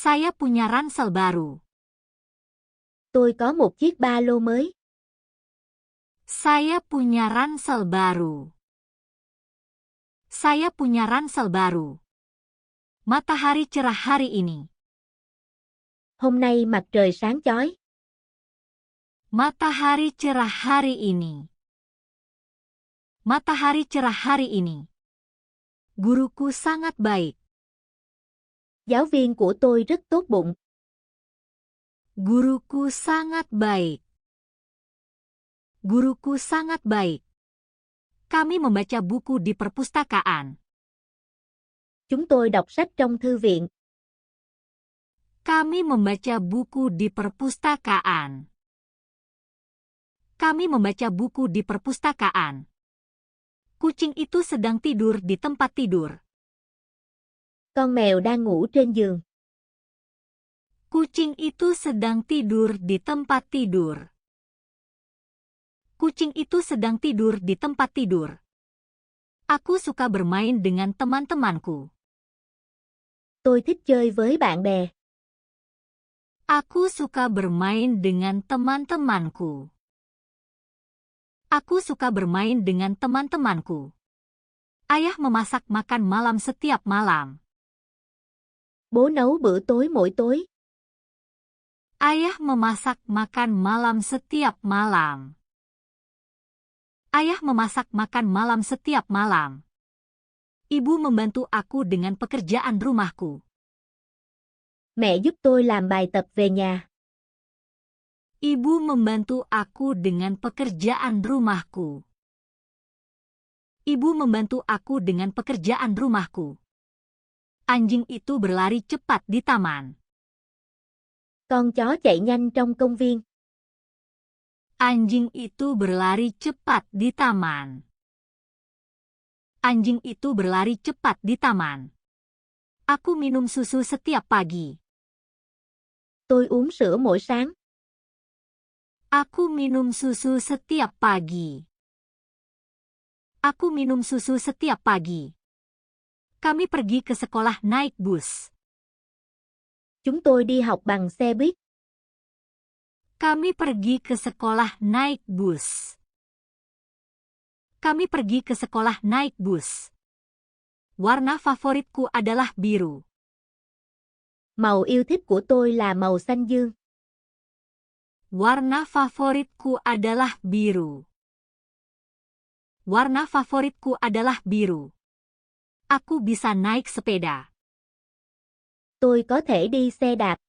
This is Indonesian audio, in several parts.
Saya punya ransel baru. Tôi có một chiếc ba lô mới. Saya punya ransel baru. Saya punya ransel baru. Matahari cerah hari ini. Hôm nay mặt trời sáng chói. Matahari cerah hari ini. Matahari cerah hari ini. Guruku sangat baik. Giáo viên của tôi rất tốt bụng. Guruku sangat baik. Guruku sangat baik. Kami membaca buku di perpustakaan. Chúng tôi đọc sách trong thư viện. Kami membaca buku di perpustakaan. Kami membaca buku di perpustakaan. Kucing itu sedang tidur di tempat tidur. Con mèo đang ngủ trên giường. Kucing itu sedang tidur di tempat tidur. Kucing itu sedang tidur di tempat tidur. Aku suka bermain dengan teman-temanku. Tôi thích chơi với bạn bè. Aku suka bermain dengan teman-temanku. Aku suka bermain dengan teman-temanku. Ayah memasak makan malam setiap malam. Bố nấu bữa tối mỗi tối. Ayah memasak makan malam setiap malam. Ayah memasak makan malam setiap malam. Ibu membantu aku dengan pekerjaan rumahku. Mẹ giúp tôi làm bài tập về nhà. Ibu membantu aku dengan pekerjaan rumahku. Ibu membantu aku dengan pekerjaan rumahku. Anjing itu berlari cepat di taman. Con chó chạy nhanh trong công viên. Anjing itu berlari cepat di taman. Anjing itu berlari cepat di taman. Aku minum susu setiap pagi. Tôi uống sữa mỗi sáng. Aku minum susu setiap pagi. Aku minum susu setiap pagi. Kami pergi ke sekolah naik bus. Chúng tôi đi học bằng xe buýt. Kami pergi ke sekolah naik bus. Kami pergi ke sekolah naik bus. Warna favoritku adalah biru. Màu yêu thích của tôi là màu xanh dương. Warna favoritku adalah biru. Warna favoritku adalah biru. Aku bisa naik sepeda. Tôi có thể đi xe đạp.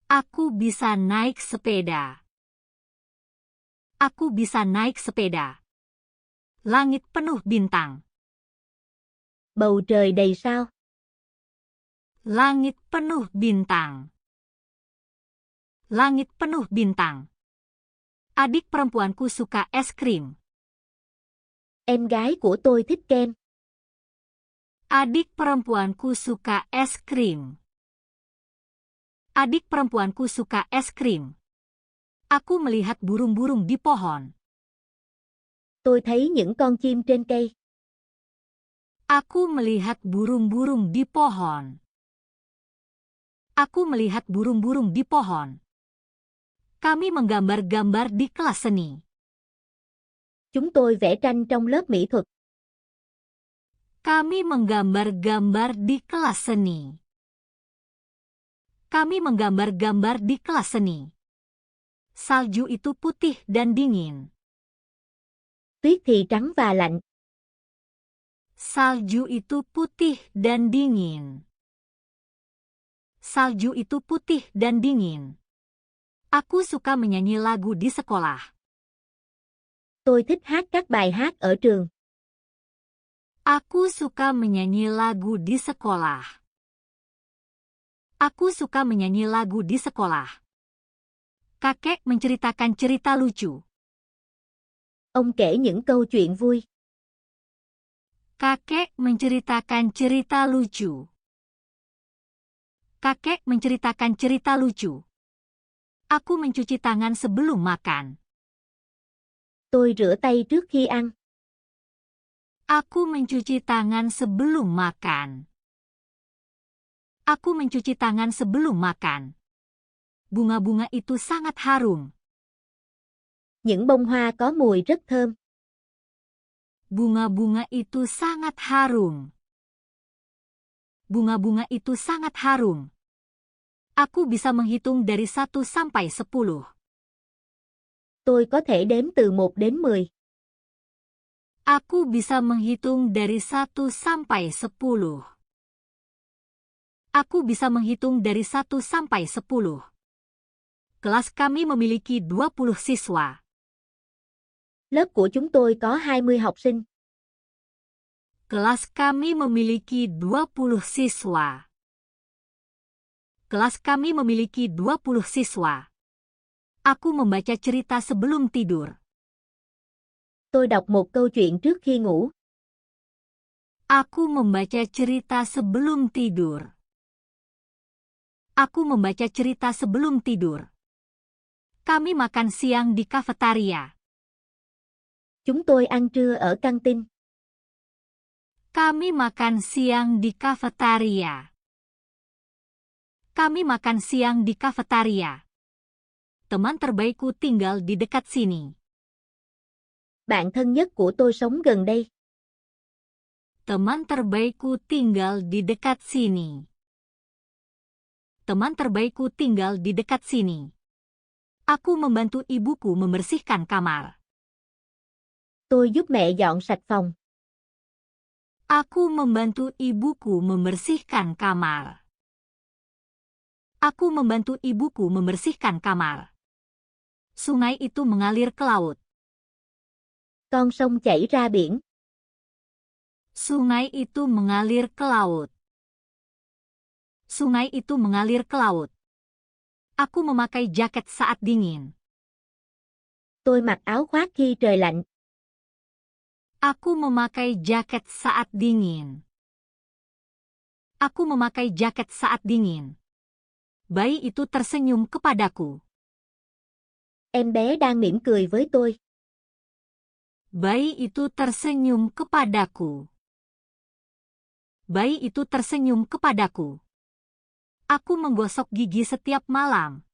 Aku bisa naik sepeda. Aku bisa naik sepeda. Langit penuh bintang. Bầu trời đầy sao. Langit penuh bintang. Langit penuh bintang. Adik perempuanku suka es krim. Em gái của tôi thích kem. Adik perempuanku suka es krim. Adik perempuanku suka es krim. Aku melihat burung-burung di pohon. Tôi thấy những con chim trên cây. Aku melihat burung-burung di pohon. Aku melihat burung-burung di pohon. Kami menggambar-gambar di kelas seni. Chúng tôi vẽ tranh trong lớp mỹ thuật. Kami menggambar-gambar di kelas seni. Kami menggambar-gambar di kelas seni. Salju itu putih dan dingin. Tuyết thì trắng và lạnh. Salju itu putih dan dingin. Salju itu putih dan dingin. Aku suka menyanyi lagu di sekolah. Tôi thích hát các bài hát ở trường. Aku suka menyanyi lagu di sekolah. Aku suka menyanyi lagu di sekolah. Kakek menceritakan cerita lucu. Ông kể những câu chuyện vui. Kakek menceritakan cerita lucu. Kakek menceritakan cerita lucu. Aku mencuci tangan sebelum makan. Tôi rửa tay trước khi ăn. Aku mencuci tangan sebelum makan. Aku mencuci tangan sebelum makan. Bunga-bunga itu sangat harum. Những bông hoa có mùi rất thơm. Bunga-bunga itu sangat harum. Bunga-bunga itu sangat harum. Aku bisa menghitung dari 1 sampai 10. Tôi có thể đếm từ 1 đến 10. Aku bisa menghitung dari 1 sampai 10. Aku bisa menghitung dari 1 sampai 10. Kelas kami memiliki 20 siswa. Lớp của chúng tôi có 20 học sinh. Kelas kami memiliki 20 siswa. Kelas kami memiliki 20 siswa. Aku membaca cerita sebelum tidur. Tôi đọc một câu chuyện trước khi ngủ. Aku membaca cerita sebelum tidur. Aku membaca cerita sebelum tidur. Kami makan siang di kafetaria. Chúng tôi ăn trưa ở căng tin. Kami makan siang di kafetaria. Kami makan siang di kafetaria. Teman terbaikku tinggal di dekat sini. Bạn thân nhất của tôi sống gần đây. Teman terbaikku tinggal di dekat sini. Teman terbaikku tinggal di dekat sini. Aku membantu ibuku membersihkan kamar. Tôi giúp mẹ dọn sạch phòng. Aku membantu ibuku membersihkan kamar. Aku membantu ibuku membersihkan kamar. Sungai itu mengalir ke laut. Con sông chảy ra biển. Sungai itu mengalir ke laut. Sungai itu mengalir ke laut. Aku memakai jaket saat dingin. Tôi mặc áo khoác khi trời lạnh. Aku memakai jaket saat dingin. Aku memakai jaket saat dingin. Bayi itu tersenyum kepadaku. Em bé đang mỉm cười với tôi. Bayi itu tersenyum kepadaku. Bayi itu tersenyum kepadaku. Aku menggosok gigi setiap malam.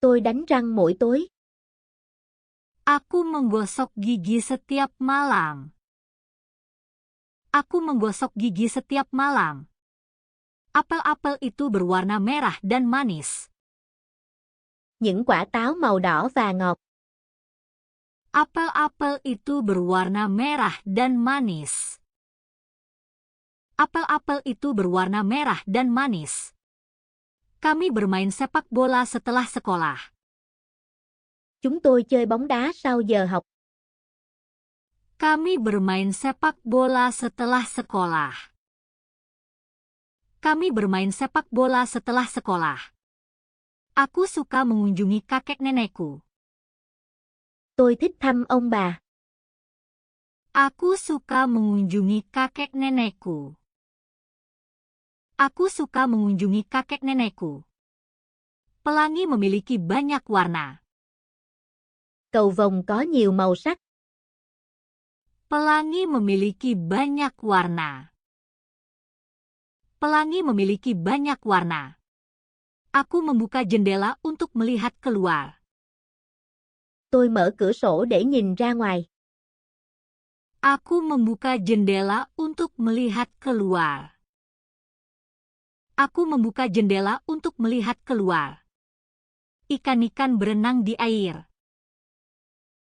Tôi đánh răng mỗi tối. Aku menggosok gigi setiap malam. Aku menggosok gigi setiap malam. Apel-apel itu berwarna merah dan manis. Những quả táo màu đỏ và ngọt. Apel-apel itu berwarna merah dan manis. Apel-apel itu berwarna merah dan manis. Kami bermain sepak bola setelah sekolah. Chúng tôi chơi bóng đá sau giờ học. Kami bermain sepak bola setelah sekolah. Kami bermain sepak bola setelah sekolah. Aku suka mengunjungi kakek nenekku. Tôi thích thăm ông bà. Aku suka mengunjungi kakek nenekku. Aku suka mengunjungi kakek nenekku. Pelangi memiliki banyak warna. Cầu vồng có nhiều màu sắc. Pelangi memiliki banyak warna. Pelangi memiliki banyak warna. Aku membuka jendela untuk melihat keluar. Tôi mở cửa sổ để nhìn ra ngoài. Aku membuka jendela untuk melihat keluar. Aku membuka jendela untuk melihat keluar. Ikan-ikan berenang di air.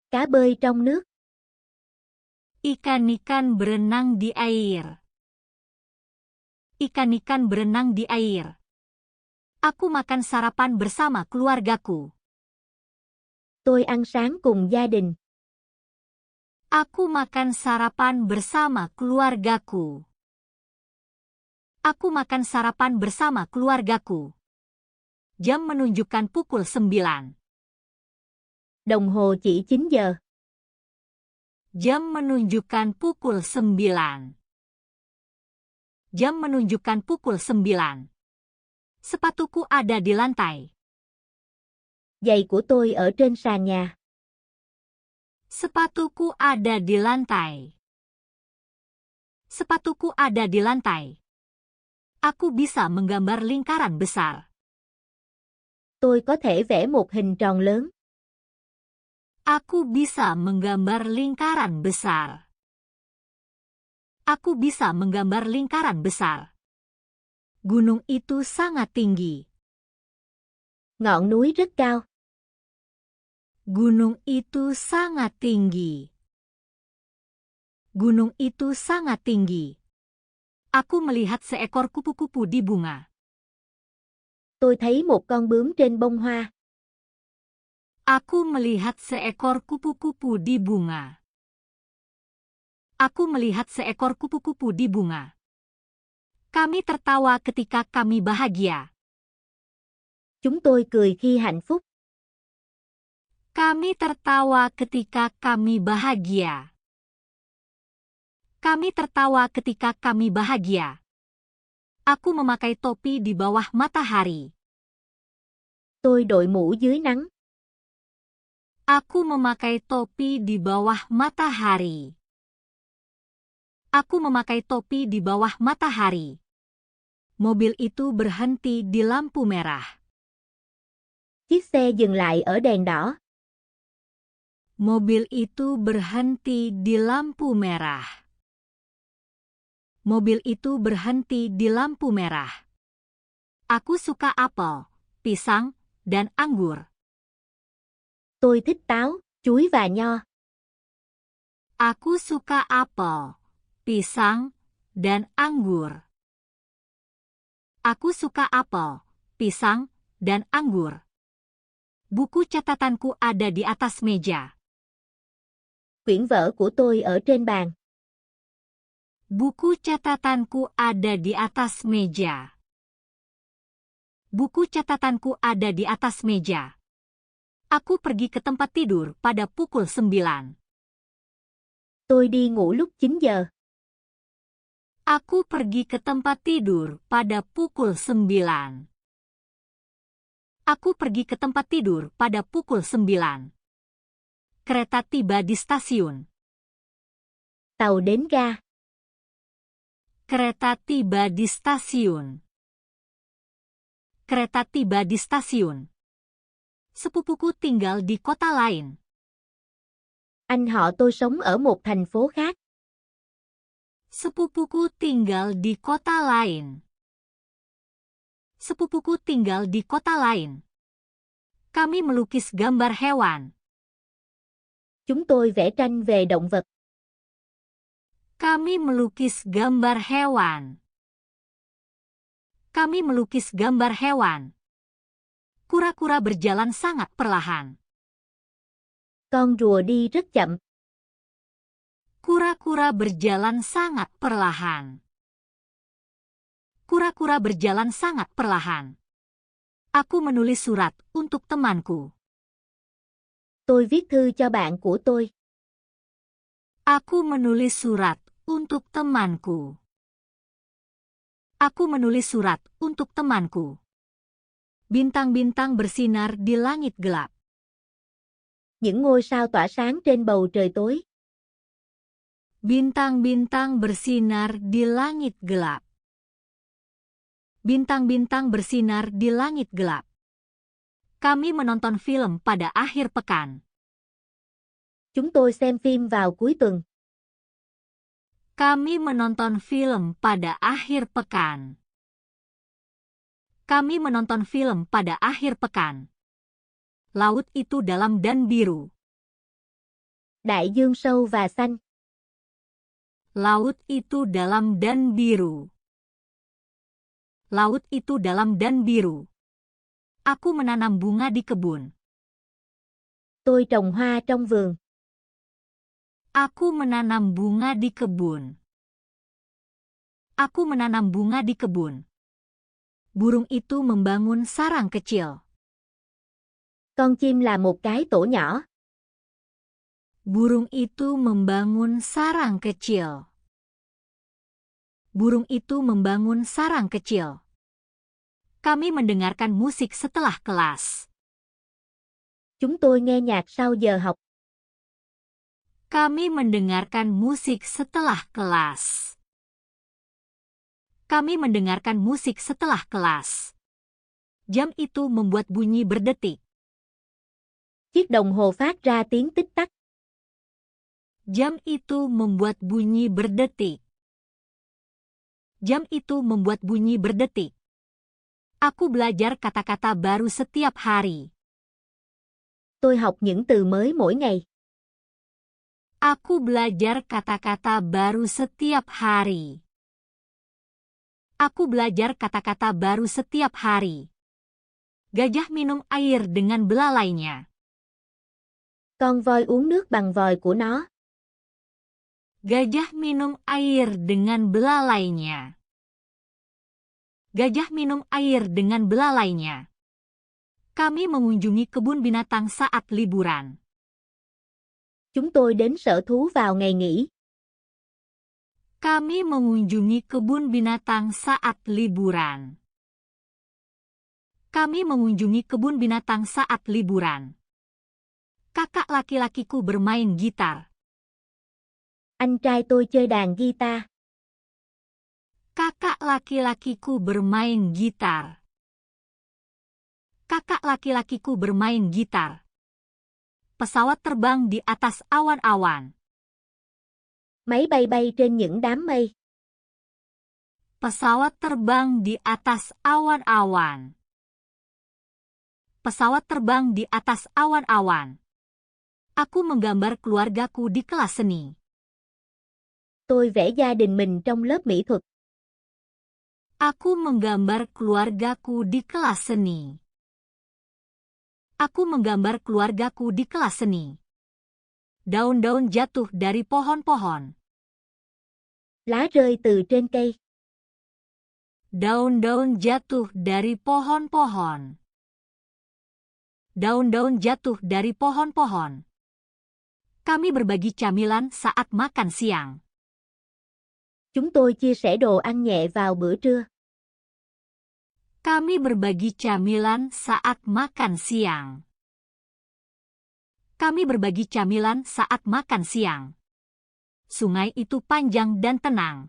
Cá bơi trong nước. Ikan-ikan berenang di air. Ikan-ikan berenang di air. Aku makan sarapan bersama keluargaku. Tôi ăn sáng cùng gia đình. Aku makan sarapan bersama keluargaku. Aku makan sarapan bersama keluargaku. Jam menunjukkan pukul 9. Đồng hồ chỉ 9 giờ. Jam menunjukkan pukul 9. Jam menunjukkan pukul 9. Sepatuku ada di lantai. Giày của tôi ở trên sàn nhà. Sepatuku ada di lantai. Sepatuku ada di lantai. Aku bisa menggambar lingkaran besar. Tôi có thể vẽ một hình tròn lớn. Aku bisa menggambar lingkaran besar. Aku bisa menggambar lingkaran besar. Gunung itu sangat tinggi. Ngọn núi rất cao. Gunung itu sangat tinggi. Gunung itu sangat tinggi. Aku melihat seekor kupu-kupu di bunga. Tôi thấy một con bướm trên bông hoa. Aku melihat seekor kupu-kupu di bunga. Aku melihat seekor kupu-kupu di bunga. Kami tertawa ketika kami bahagia. Chúng tôi cười khi hạnh phúc. Kami tertawa ketika kami bahagia. Kami tertawa ketika kami bahagia. Aku memakai topi di bawah matahari. Tôi đội mũ dưới nắng. Aku memakai topi di bawah matahari. Aku memakai topi di bawah matahari. Mobil itu berhenti di lampu merah. Chiếc xe dừng lại ở đèn đỏ. Mobil itu berhenti di lampu merah. Mobil itu berhenti di lampu merah. Aku suka apel, pisang, dan anggur. Tôi thích táo, chuối và nho. Aku suka apel, pisang, dan anggur. Aku suka apel, pisang, dan anggur. Buku catatanku ada di atas meja. Quyển vở của tôi ở trên bàn. Buku catatanku ada di atas meja. Buku catatanku ada di atas meja. Aku pergi ke tempat tidur pada pukul 9. Tôi đi ngủ lúc 9 giờ. Aku pergi ke tempat tidur pada pukul 9. Aku pergi ke tempat tidur pada pukul 9. Kereta tiba di stasiun. Tàu đến ga. Kereta tiba di stasiun. Kereta tiba di stasiun. Sepupuku tinggal di kota lain. Anh họ tôi sống ở một thành phố khác. Sepupuku tinggal di kota lain. Sepupuku tinggal di kota lain. Kami melukis gambar hewan. Chúng tôi vẽ tranh về động vật. Kami melukis gambar hewan. Kami melukis gambar hewan. Kura-kura berjalan sangat perlahan. Con rùa đi rất chậm. Kura-kura berjalan sangat perlahan. Kura-kura berjalan sangat perlahan. Aku menulis surat untuk temanku. Tôi viết thư cho bạn của tôi. Aku menulis surat untuk temanku. Aku menulis surat untuk temanku. Bintang-bintang bersinar di langit gelap. Những ngôi sao tỏa sáng trên bầu trời tối. Bintang-bintang bersinar di langit gelap. Bintang-bintang bersinar di langit gelap. Kami menonton film pada akhir pekan. Chúng tôi xem phim vào cuối tuần. Kami menonton film pada akhir pekan. Kami menonton film pada akhir pekan. Laut itu dalam dan biru. Đại dương sâu và xanh. Laut itu dalam dan biru. Laut itu dalam dan biru. Aku menanam bunga di kebun. Tôi trồng hoa trong vườn. Aku menanam bunga di kebun. Aku menanam bunga di kebun. Burung itu membangun sarang kecil. Con chim là một cái tổ nhỏ. Burung itu membangun sarang kecil. Burung itu membangun sarang kecil. Kami mendengarkan musik setelah kelas. Chúng tôi nghe nhạc sau giờ học. Kami mendengarkan musik setelah kelas. Kami mendengarkan musik setelah kelas. Jam itu membuat bunyi berdetik. Chiếc đồng hồ phát ra tiếng tích tắc. Jam itu membuat bunyi berdetik. Jam itu membuat bunyi berdetik. Aku belajar kata-kata baru setiap hari. Tôi học những từ mới mỗi ngày. Aku belajar kata-kata baru setiap hari. Aku belajar kata-kata baru setiap hari. Gajah minum air dengan belalainya. Con voi uống nước bằng vòi của nó. Gajah minum air dengan belalainya. Gajah minum air dengan belalainya. Kami mengunjungi kebun binatang saat liburan. Chúng tôi đến sở thú vào ngày nghỉ. Kami mengunjungi kebun binatang saat liburan. Kami mengunjungi kebun binatang saat liburan. Kakak laki-lakiku bermain gitar. Anh trai tôi chơi đàn guitar. Kakak laki-lakiku bermain gitar. Kakak laki-lakiku bermain gitar. Pesawat terbang di atas awan-awan. Máy bay bay trên những đám mây. Pesawat terbang di atas awan-awan. Pesawat terbang di atas awan-awan. Aku menggambar keluargaku di kelas seni. Tôi vẽ gia đình mình trong lớp mỹ thuật. Aku menggambar keluargaku di kelas seni. Aku menggambar keluargaku di kelas seni. Daun-daun jatuh dari pohon-pohon. Lá rơi từ trên cây. Daun-daun jatuh dari pohon-pohon. Daun-daun jatuh dari pohon-pohon. Kami berbagi camilan saat makan siang. Chúng tôi chia sẻ đồ ăn nhẹ vào bữa trưa. Kami berbagi camilan saat makan siang. Kami berbagi camilan saat makan siang. Sungai itu panjang dan tenang.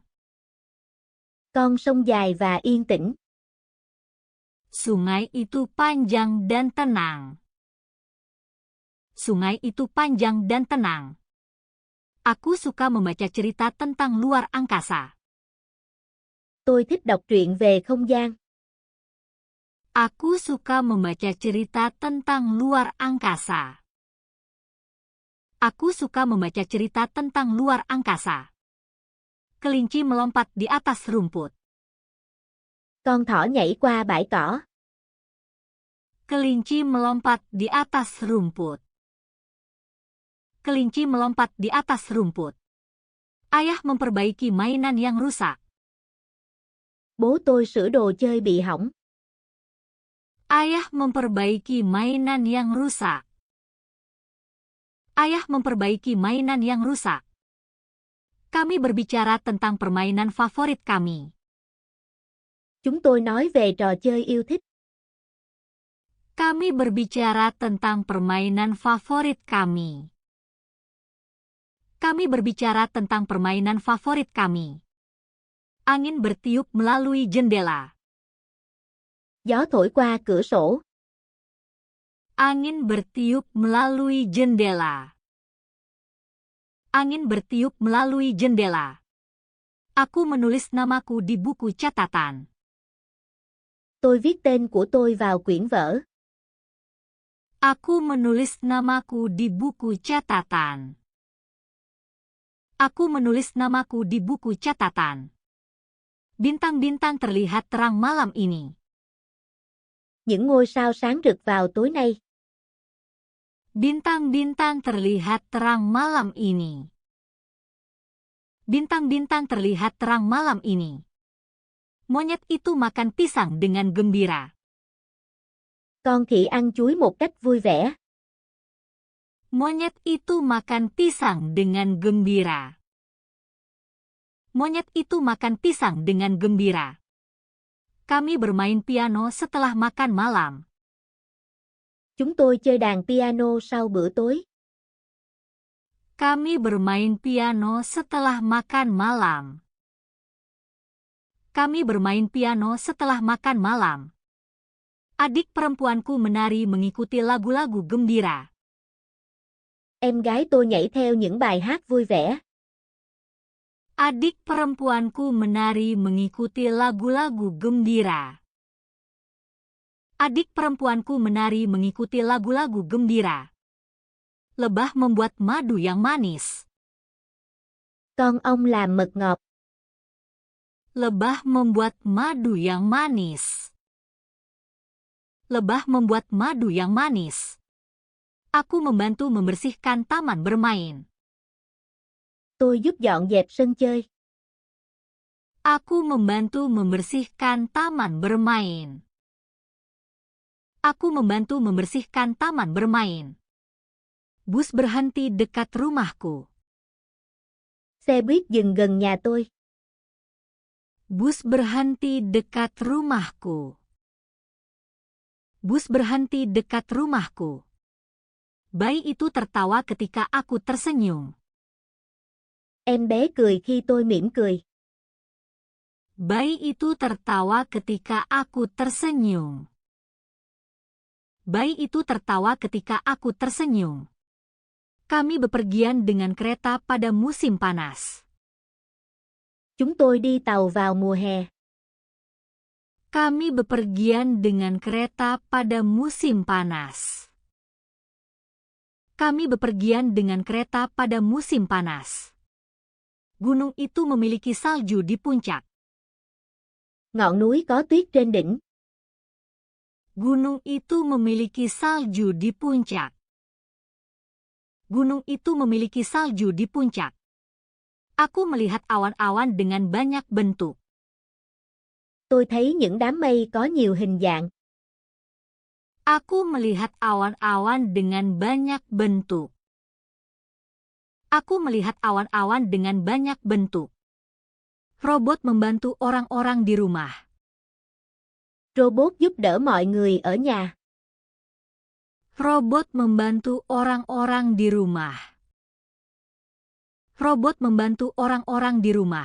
Con sông dài và yên tĩnh. Sungai itu panjang dan tenang. Sungai itu panjang dan tenang. Aku suka membaca cerita tentang luar angkasa. Tôi thích đọc truyện về không gian. Aku suka membaca cerita tentang luar angkasa. Aku suka membaca cerita tentang luar angkasa. Kelinci melompat di atas rumput. Con thỏ nhảy qua bãi cỏ. Kelinci melompat di atas rumput. Kelinci melompat di atas rumput. Ayah memperbaiki mainan yang rusak. Bố tôi sửa đồ chơi bị hỏng. Ayah memperbaiki mainan yang rusak. Ayah memperbaiki mainan yang rusak. Kami berbicara tentang permainan favorit kami. Chúng tôi nói về trò chơi yêu thích. Kami berbicara tentang permainan favorit kami. Kami berbicara tentang permainan favorit kami. Angin bertiup melalui jendela. Gió thổi qua cửa sổ. Angin bertiup melalui jendela. Angin bertiup melalui jendela. Aku menulis namaku di buku catatan. Tôi viết tên của tôi vào quyển vở. Aku menulis namaku di buku catatan. Aku menulis namaku di buku catatan. Bintang-bintang terlihat terang malam ini. Những ngôi sao sáng rực vào tối nay. Bintang-bintang terlihat terang malam ini. Bintang-bintang terlihat terang malam ini. Monyet itu makan pisang dengan gembira. Con khỉ ăn chuối một cách vui vẻ. Monyet itu makan pisang dengan gembira. Monyet itu makan pisang dengan gembira. Kami bermain piano setelah makan malam. Chúng tôi chơi đàn piano sau bữa tối. Kami bermain piano setelah makan malam. Kami bermain piano setelah makan malam. Adik perempuanku menari mengikuti lagu-lagu gembira. Em gái tôi nhảy theo những bài hát vui vẻ. Adik perempuanku menari mengikuti lagu-lagu gembira. Adik perempuanku menari mengikuti lagu-lagu gembira. Lebah membuat madu yang manis. Con ong làm mật ngọt. Lebah membuat madu yang manis. Lebah membuat madu yang manis. Aku membantu membersihkan taman bermain. Tôi giúp dọn dẹp sân chơi. Aku membantu membersihkan taman bermain. Aku membantu membersihkan taman bermain. Bus berhenti dekat rumahku. Xe buýt dừng gần nhà tôi. Bus berhenti dekat rumahku. Bus berhenti dekat rumahku. Bayi itu tertawa ketika aku tersenyum. Em bé cười khi tôi mỉm cười. Bayi itu tertawa ketika aku tersenyum. Bayi itu tertawa ketika aku tersenyum. Kami bepergian dengan kereta pada musim panas. Chúng tôi đi tàu vào mùa hè. Kami bepergian dengan kereta pada musim panas. Kami bepergian dengan kereta pada musim panas. Gunung itu memiliki salju di puncak. Ngọn núi có tuyết trên đỉnh. Gunung itu memiliki salju di puncak. Gunung itu memiliki salju di puncak. Aku melihat awan-awan dengan banyak bentuk. Tôi thấy những đám mây có nhiều hình dạng. Aku melihat awan-awan dengan banyak bentuk. Aku melihat awan-awan dengan banyak bentuk. Robot membantu orang-orang di rumah. Robot giúp đỡ mọi người ở nhà. Robot membantu orang-orang di rumah. Robot membantu orang-orang di rumah.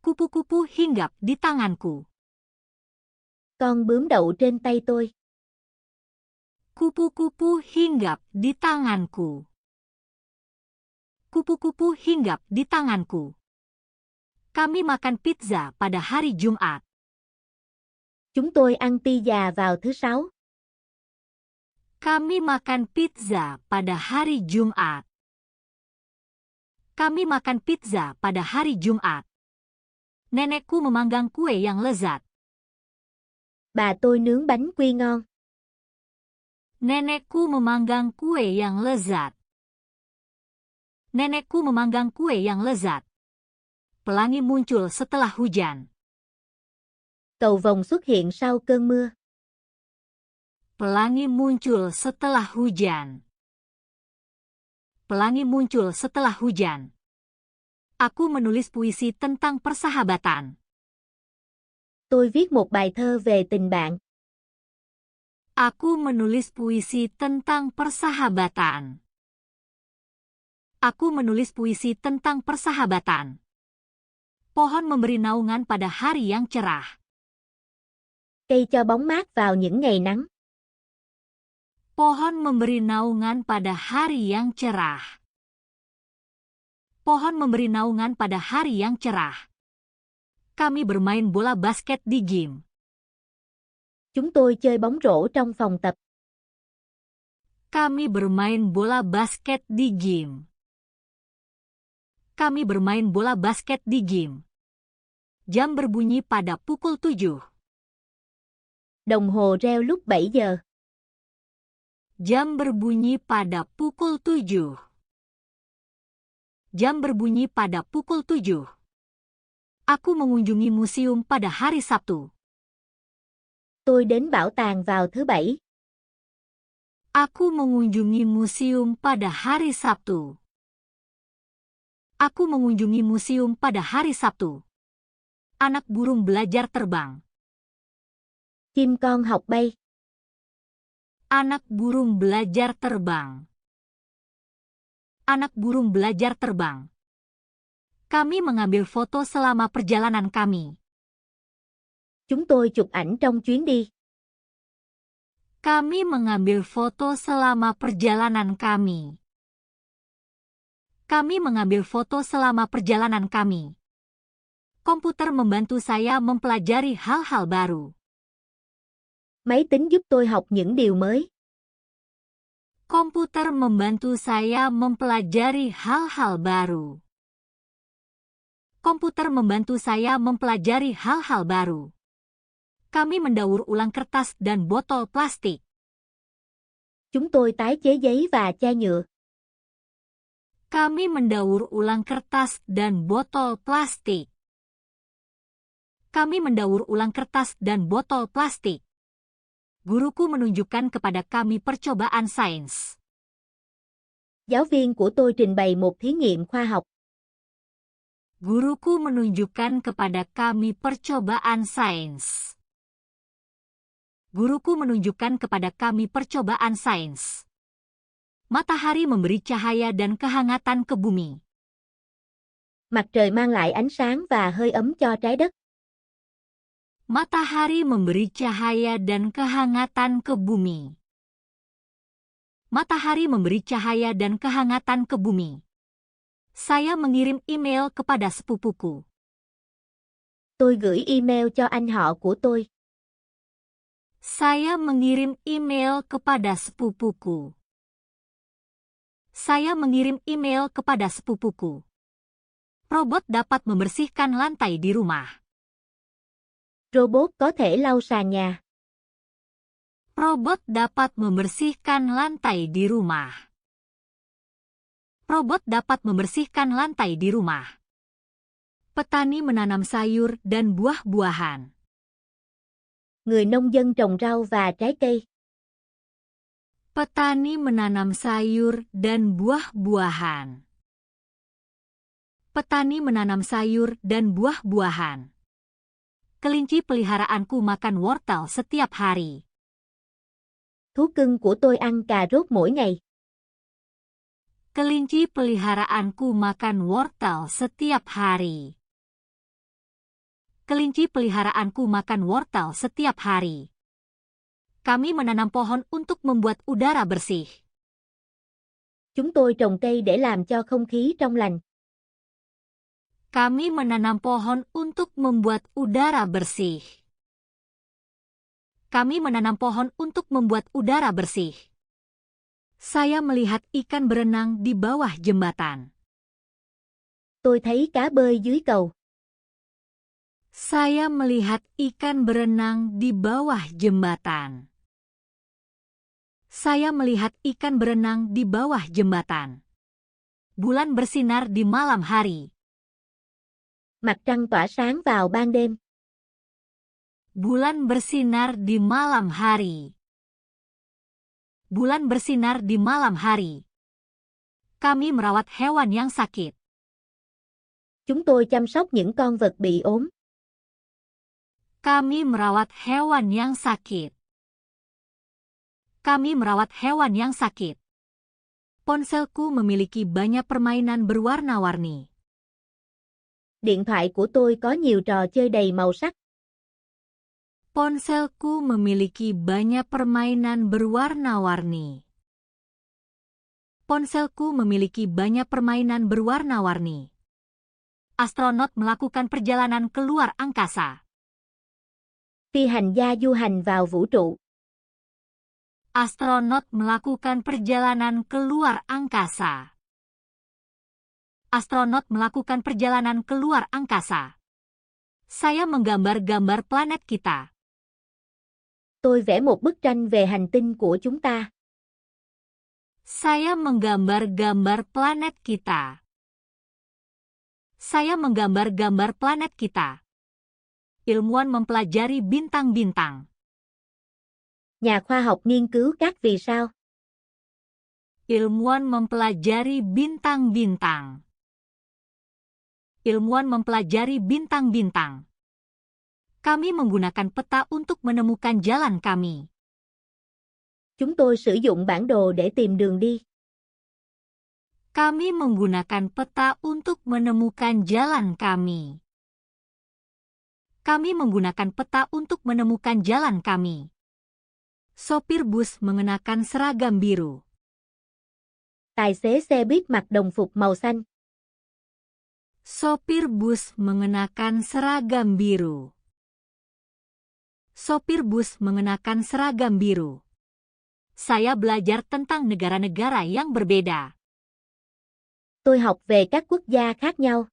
Kupu-kupu hinggap di tanganku. Con bướm đậu trên tay tôi. Kupu-kupu hinggap di tanganku. Kupu-kupu hinggap di tanganku. Kami makan pizza pada hari Jumat. Chúng tôi ăn pizza vào thứ Sáu. Kami makan pizza pada hari Jumat. Kami makan pizza pada hari Jumat. Nenekku memanggang kue yang lezat. Bà tôi nướng bánh quy ngon. Nenekku memanggang kue yang lezat. Nenekku memanggang kue yang lezat. Pelangi muncul setelah hujan. Cầu vồng xuất hiện sau cơn mưa. Pelangi muncul setelah hujan. Pelangi muncul setelah hujan. Aku menulis puisi tentang persahabatan. Tôi viết một bài thơ về tình bạn. Aku menulis puisi tentang persahabatan. Aku menulis puisi tentang persahabatan. Pohon memberi naungan pada hari yang cerah. Cây cho bóng mát vào những ngày nắng. Pohon memberi naungan pada hari yang cerah. Pohon memberi naungan pada hari yang cerah. Kami bermain bola basket di gym. Chúng tôi chơi bóng rổ trong phòng tập. Kami bermain bola basket di gym. Kami bermain bola basket di gym. Jam berbunyi pada pukul 7. Đồng hồ reo lúc 7 giờ. Jam berbunyi pada pukul 7. Jam berbunyi pada pukul 7. Aku mengunjungi museum pada hari Sabtu. Tôi đến bảo tàng vào thứ Bảy. Aku mengunjungi museum pada hari Sabtu. Aku mengunjungi museum pada hari Sabtu. Anak burung belajar terbang. Chim con học bay. Anak burung belajar terbang. Anak burung belajar terbang. Kami mengambil foto selama perjalanan kami. Chúng tôi chụp ảnh trong chuyến đi. Kami mengambil foto selama perjalanan kami. Kami mengambil foto selama perjalanan kami. Komputer membantu saya mempelajari hal-hal baru. Máy tính giúp tôi học những điều mới. Komputer membantu saya mempelajari hal-hal baru. Komputer membantu saya mempelajari hal-hal baru. Kami mendaur ulang kertas dan botol plastik. Chúng tôi tái chế giấy và chai nhựa. Kami mendaur ulang kertas dan botol plastik. Kami mendaur ulang kertas dan botol plastik. Guruku menunjukkan kepada kami percobaan sains. Giáo viên của tôi trình bày một thí nghiệm khoa học. Guruku menunjukkan kepada kami percobaan sains. Guruku menunjukkan kepada kami percobaan sains. Matahari memberi cahaya dan kehangatan ke bumi. Mặt trời mang lại ánh sáng và hơi ấm cho trái đất. Matahari memberi cahaya dan kehangatan ke bumi. Matahari memberi cahaya dan kehangatan ke bumi. Saya mengirim email kepada sepupuku. Tôi gửi email cho anh họ của tôi. Saya mengirim email kepada sepupuku. Saya mengirim email kepada sepupuku. Robot dapat membersihkan lantai di rumah. Robot có thể lau sàn nhà. Robot dapat membersihkan lantai di rumah. Robot dapat membersihkan lantai di rumah. Petani menanam sayur dan buah-buahan. Người nông dân trồng rau và trái cây. Petani menanam sayur dan buah-buahan. Petani menanam sayur dan buah-buahan. Kelinci peliharaanku makan wortel setiap hari. Thú cưng của tôi ăn cà rốt mỗi ngày. Kelinci peliharaanku makan wortel setiap hari. Kelinci peliharaanku makan wortel setiap hari. Kami menanam pohon untuk membuat udara bersih. Chúng tôi trồng cây để làm cho không khí trong lành. Kami menanam pohon untuk membuat udara bersih. Kami menanam pohon untuk membuat udara bersih. Saya melihat ikan berenang di bawah jembatan. Tôi thấy cá bơi dưới cầu. Saya melihat ikan berenang di bawah jembatan. Saya melihat ikan berenang di bawah jembatan. Bulan bersinar di malam hari. Mặt trăng tỏa sáng vào ban đêm. Bulan bersinar di malam hari. Bulan bersinar di malam hari. Kami merawat hewan yang sakit. Chúng tôi chăm sóc những con vật bị ốm. Kami merawat hewan yang sakit. Kami merawat hewan yang sakit. Ponselku memiliki banyak permainan berwarna-warni. Điện thoại của tôi có nhiều trò chơi đầy màu sắc. Ponselku memiliki banyak permainan berwarna-warni. Ponselku memiliki banyak permainan berwarna-warni. Astronot melakukan perjalanan keluar angkasa. Phi hành gia du hành vào vũ trụ. Astronot melakukan perjalanan keluar angkasa. Astronot melakukan perjalanan keluar angkasa. Saya menggambar-gambar planet kita. Tôi vẽ một bức tranh về hành tinh của chúng ta. Saya menggambar-gambar planet kita. Saya menggambar-gambar planet kita. Ilmuwan mempelajari bintang-bintang. Nhà khoa học nghiên cứu các vì sao. Ilmuwan mempelajari bintang-bintang. Ilmuwan mempelajari bintang-bintang. Kami menggunakan peta untuk menemukan jalan kami. Chúng tôi sử dụng bản đồ để tìm đường đi. Kami menggunakan peta untuk menemukan jalan kami. Kami menggunakan peta untuk menemukan jalan kami. Sopir bus mengenakan seragam biru. Tài xế xe buýt mặc đồng phục màu xanh. Sopir bus mengenakan seragam biru. Sopir bus mengenakan seragam biru. Saya belajar tentang negara-negara yang berbeda. Tôi học về các quốc gia khác nhau.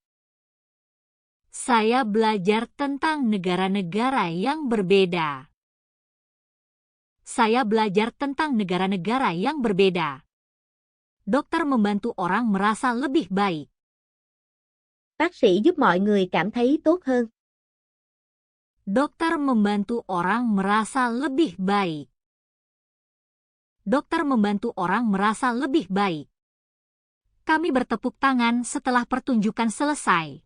Saya belajar tentang negara-negara yang berbeda. Saya belajar tentang negara-negara yang berbeda. Dokter membantu orang merasa lebih baik. Bác sĩ giúp mọi người cảm thấy tốt hơn. Dokter membantu orang merasa lebih baik. Dokter membantu orang merasa lebih baik. Kami bertepuk tangan setelah pertunjukan selesai.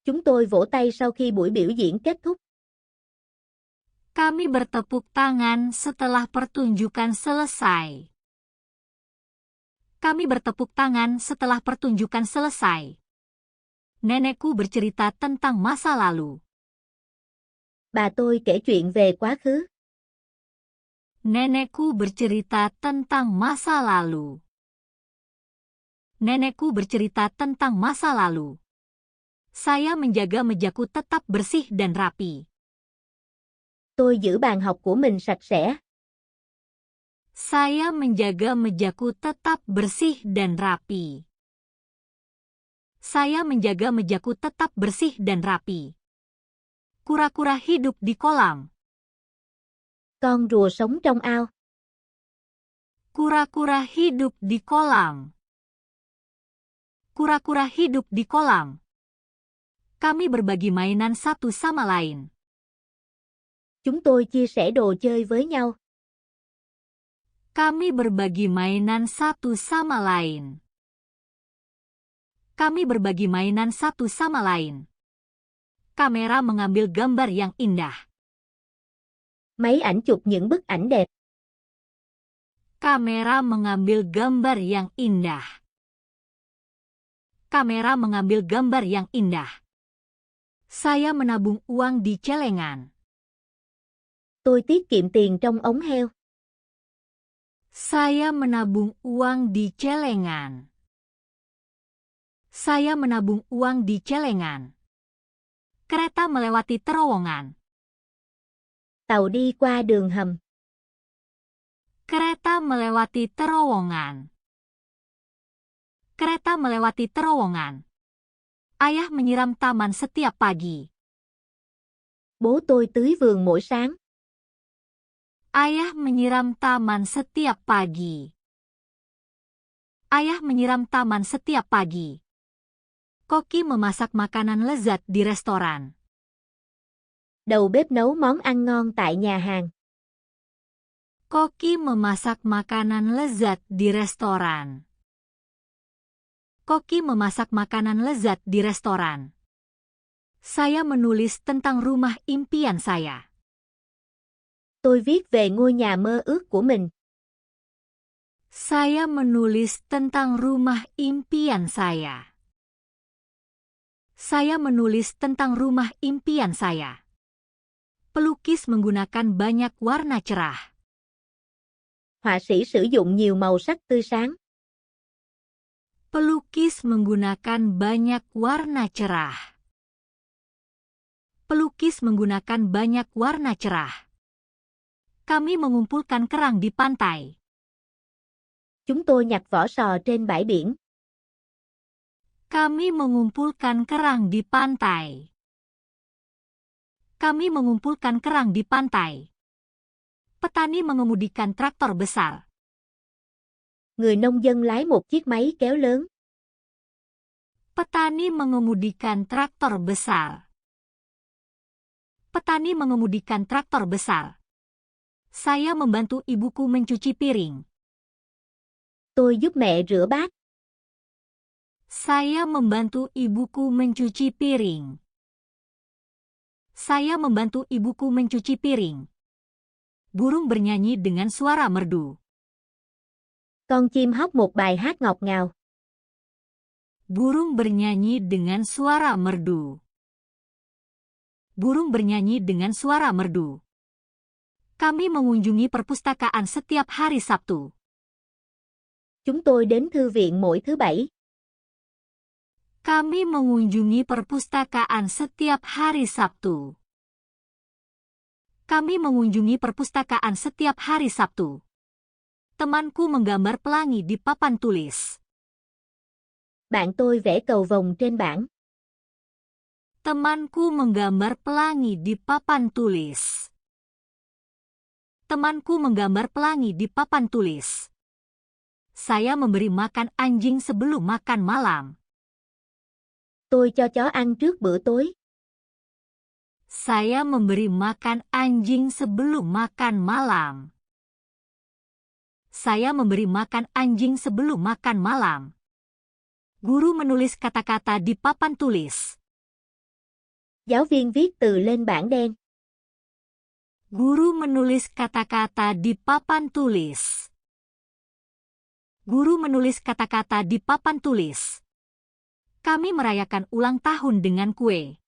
Chúng tôi vỗ tay sau khi buổi biểu diễn kết thúc. Kami bertepuk tangan setelah pertunjukan selesai. Kami bertepuk tangan setelah pertunjukan selesai. Nenekku bercerita tentang masa lalu. Bà tôi kể chuyện về quá khứ. Nenekku bercerita tentang masa lalu. Nenekku bercerita tentang masa lalu. Saya menjaga mejaku tetap bersih dan rapi. Tôi giữ bàn học của mình sạch sẽ. Saya menjaga mejaku tetap bersih dan rapi. Saya menjaga mejaku tetap bersih dan rapi. Kura-kura hidup di kolam. Con rùa sống trong ao. Kura-kura hidup di kolam. Kura-kura hidup di kolam. Kami berbagi mainan satu sama lain. Chúng tôi chia sẻ đồ chơi với nhau. Kami berbagi mainan satu sama lain. Kami berbagi mainan satu sama lain. Kamera mengambil gambar yang indah. Máy ảnh chụp những bức ảnh đẹp. Kamera mengambil gambar yang indah. Kamera mengambil gambar yang indah. Saya menabung uang di celengan. Tôi tiết kiệm tiền trong ống heo. Saya menabung uang di celengan. Saya menabung uang di celengan. Kereta melewati terowongan. Tàu đi qua đường hầm. Kereta melewati terowongan. Kereta melewati terowongan. Ayah menyiram taman setiap pagi. Bố tôi tưới vườn mỗi sáng. Ayah menyiram taman setiap pagi. Ayah menyiram taman setiap pagi. Koki memasak makanan lezat di restoran. Đầu bếp nấu món ăn ngon tại nhà hàng. Koki memasak makanan lezat di restoran. Koki memasak makanan lezat di restoran. Saya menulis tentang rumah impian saya. Tôi viết về ngôi nhà mơ ước của mình. Saya menulis tentang rumah impian saya. Saya menulis tentang rumah impian saya. Pelukis menggunakan banyak warna cerah. Họa sĩ sử dụng nhiều màu sắc tươi sáng. Pelukis menggunakan banyak warna cerah. Pelukis menggunakan banyak warna cerah. Kami mengumpulkan kerang di pantai. Chúng tôi nhặt vỏ sò trên bãi biển. Kami mengumpulkan kerang di pantai. Kami mengumpulkan kerang di pantai. Petani mengemudikan traktor besar. Người nông dân lái một chiếc máy kéo lớn. Petani mengemudikan traktor besar. Petani mengemudikan traktor besar. Saya membantu ibuku mencuci piring. Tôi giúp mẹ rửa bát. Saya membantu ibuku mencuci piring. Saya membantu ibuku mencuci piring. Burung bernyanyi dengan suara merdu. Con chim hót một bài hát ngọt ngào. Burung bernyanyi dengan suara merdu. Burung bernyanyi dengan suara merdu. Kami mengunjungi perpustakaan setiap hari Sabtu. Chúng tôi đến thư viện mỗi thứ Bảy. Kami mengunjungi perpustakaan setiap hari Sabtu. Kami mengunjungi perpustakaan setiap hari Sabtu. Temanku menggambar pelangi di papan tulis. Bạn tôi vẽ cầu vồng trên bảng. Temanku menggambar pelangi di papan tulis. Temanku menggambar pelangi di papan tulis. Saya memberi makan anjing sebelum makan malam. Tôi cho chó ăn trước bữa tối. Saya memberi makan anjing sebelum makan malam. Saya memberi makan anjing sebelum makan malam. Guru menulis kata-kata di papan tulis. Giáo viên viết từ lên bảng đen. Guru menulis kata-kata di papan tulis. Guru menulis kata-kata di papan tulis. Kami merayakan ulang tahun dengan kue.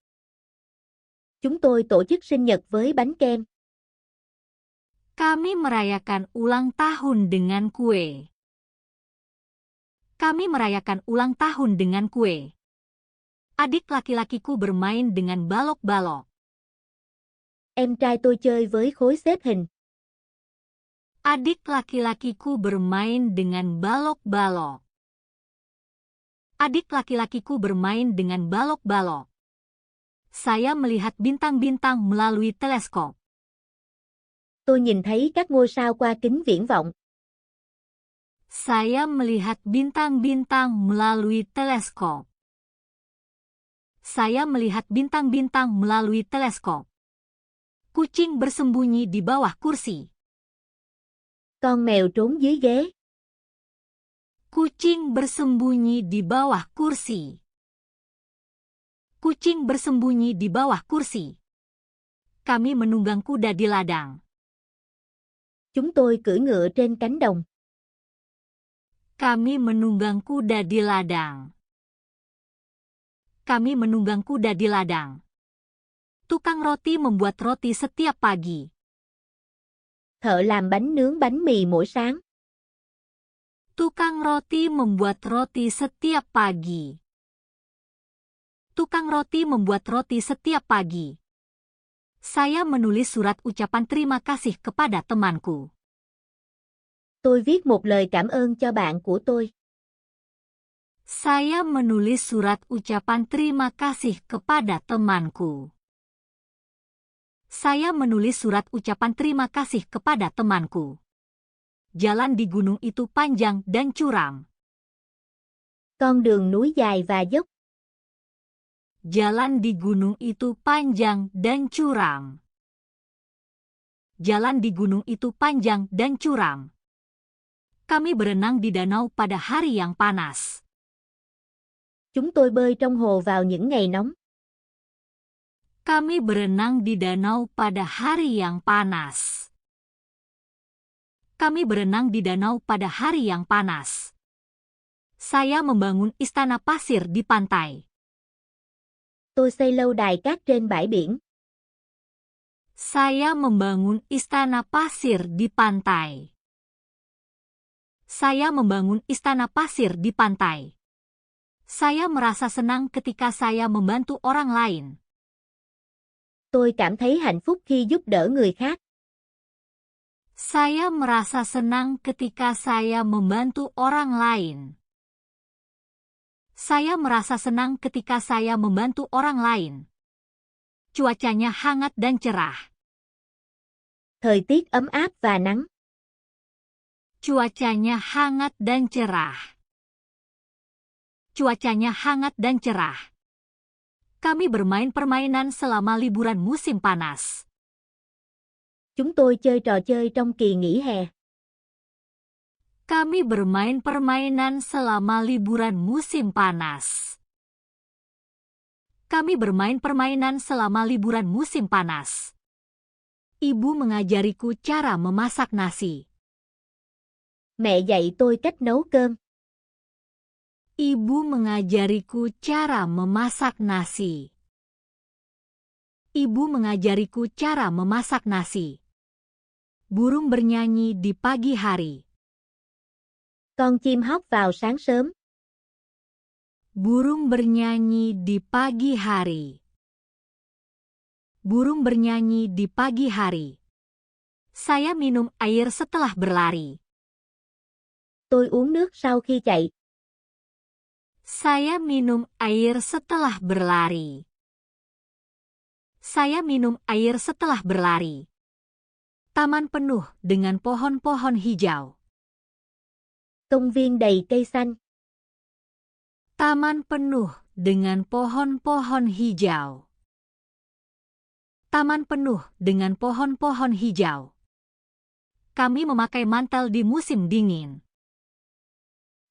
Chúng tôi tổ chức sinh nhật với bánh kem. Kami merayakan ulang tahun dengan kue. Kami merayakan ulang tahun dengan kue. Adik laki-lakiku bermain dengan balok-balok. Em trai tôi chơi với khối xếp hình. Adik laki-lakiku bermain dengan balok-balok. Adik laki-lakiku bermain dengan balok-balok. Saya melihat bintang-bintang melalui teleskop. Tôi nhìn thấy các ngôi sao qua kính viễn vọng. Saya melihat bintang-bintang melalui teleskop. Saya melihat bintang-bintang melalui teleskop. Kucing bersembunyi di bawah kursi. Con mèo trốn dưới ghế. Kucing bersembunyi di bawah kursi. Kucing bersembunyi di bawah kursi. Kami menunggang kuda di ladang. Chúng tôi cưỡi ngựa trên cánh đồng. Kami menunggang kuda di ladang. Kami menunggang kuda di ladang. Tukang roti membuat roti setiap pagi. Thợ làm bánh nướng bánh mì mỗi sáng. Tukang roti membuat roti setiap pagi. Tukang roti membuat roti setiap pagi. Saya menulis surat ucapan terima kasih kepada temanku. Tôi viết một lời cảm ơn cho bạn của tôi. Saya menulis surat ucapan terima kasih kepada temanku. Saya menulis surat ucapan terima kasih kepada temanku. Jalan di gunung itu panjang dan curam. Con đường núi dài và dốc. Jalan di gunung itu panjang dan curam. Jalan di gunung itu panjang dan curam. Kami berenang di danau pada hari yang panas. Chúng tôi bơi trong hồ vào những ngày nóng. Kami berenang di danau pada hari yang panas. Kami berenang di danau pada hari yang panas. Saya membangun istana pasir di pantai. Tôi xây lâu đài cát trên bãi biển. Saya membangun istana pasir di pantai. Saya membangun istana pasir di pantai. Saya merasa senang ketika saya membantu orang lain. Tôi cảm thấy hạnh phúc khi giúp đỡ người khác. Saya merasa senang ketika saya membantu orang lain. Saya merasa senang ketika saya membantu orang lain. Cuacanya hangat dan cerah. Thời tiết ấm áp và nắng. Cuacanya hangat dan cerah. Cuacanya hangat dan cerah. Kami bermain permainan selama liburan musim panas. Chúng tôi chơi trò chơi trong kỳ nghỉ hè. Kami bermain permainan selama liburan musim panas. Kami bermain permainan selama liburan musim panas. Ibu mengajariku cara memasak nasi. Mẹ dạy tôi cách nấu cơm. Ibu mengajariku cara memasak nasi. Ibu mengajariku cara memasak nasi. Burung bernyanyi di pagi hari. Con chim hót vào sáng sớm. Burung bernyanyi di pagi hari. Burung bernyanyi di pagi hari. Saya minum air setelah berlari. Tôi uống nước sau khi chạy. Saya minum air setelah berlari. Saya minum air setelah berlari. Taman penuh dengan pohon-pohon hijau. Công viên đầy cây xanh. Taman penuh dengan pohon-pohon hijau. Taman penuh dengan pohon-pohon hijau. Kami memakai mantel di musim dingin.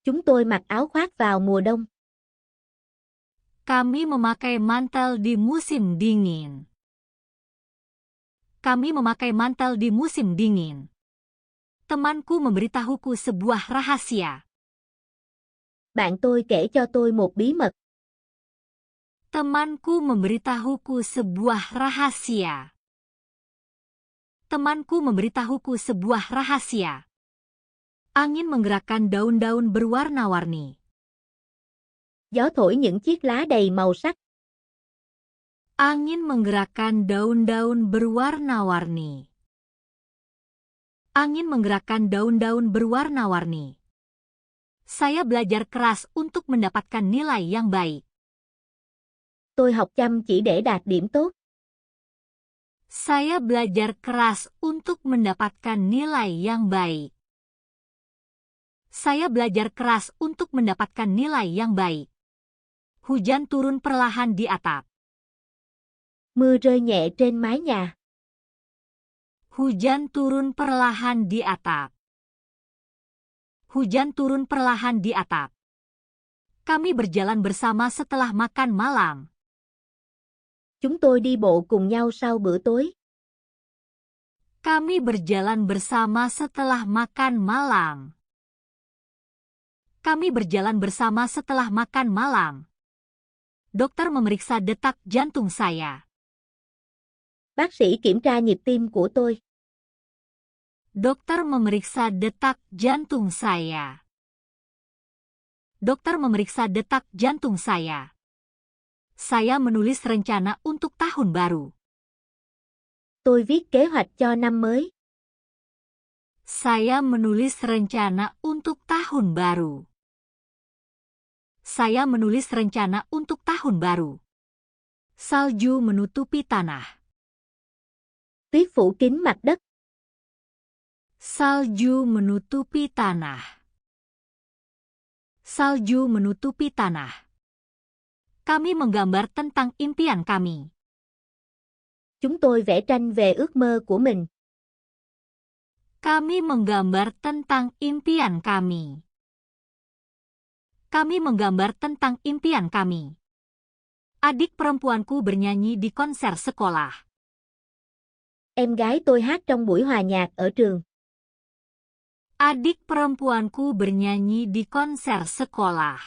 Chúng tôi mặc áo khoác vào mùa đông. Kami memakai mantel di musim dingin. Kami memakai mantel di musim dingin. Temanku memberitahuku sebuah rahasia. Bạn tôi kể cho tôi một bí mật. Temanku memberitahuku sebuah rahasia. Temanku memberitahuku sebuah rahasia. Angin menggerakkan daun-daun berwarna-warni. Gió thổi những chiếc lá đầy màu sắc. Angin menggerakkan daun-daun berwarna-warni. Angin menggerakkan daun-daun berwarna-warni. Saya belajar keras untuk mendapatkan nilai yang baik. Tôi học chăm chỉ để đạt điểm tốt. Saya belajar keras untuk mendapatkan nilai yang baik. Saya belajar keras untuk mendapatkan nilai yang baik. Hujan turun perlahan di atap. Mưa rơi nhẹ trên mái nhà. Hujan turun perlahan di atap. Hujan turun perlahan di atap. Kami berjalan bersama setelah makan malam. Chúng tôi đi bộ cùng nhau sau bữa tối. Kami berjalan bersama setelah makan malam. Kami berjalan bersama setelah makan malam. Dokter memeriksa detak jantung saya. Bác sĩ kiểm tra nhịp tim của tôi. Dokter memeriksa detak jantung saya. Dokter memeriksa detak jantung saya. Saya menulis rencana untuk tahun baru. Tôi viết kế hoạch cho năm mới. Saya menulis rencana untuk tahun baru. Saya menulis rencana untuk tahun baru. Salju menutupi tanah. Tuyết phủ kín mặt đất. Salju menutupi tanah. Salju menutupi tanah. Kami menggambar tentang impian kami. Chúng tôi vẽ tranh về ước mơ của mình. Kami menggambar tentang impian kami. Kami menggambar tentang impian kami. Adik perempuanku bernyanyi di konser sekolah. Em gái tôi hát trong buổi hòa nhạc ở trường. Adik perempuanku bernyanyi di konser sekolah.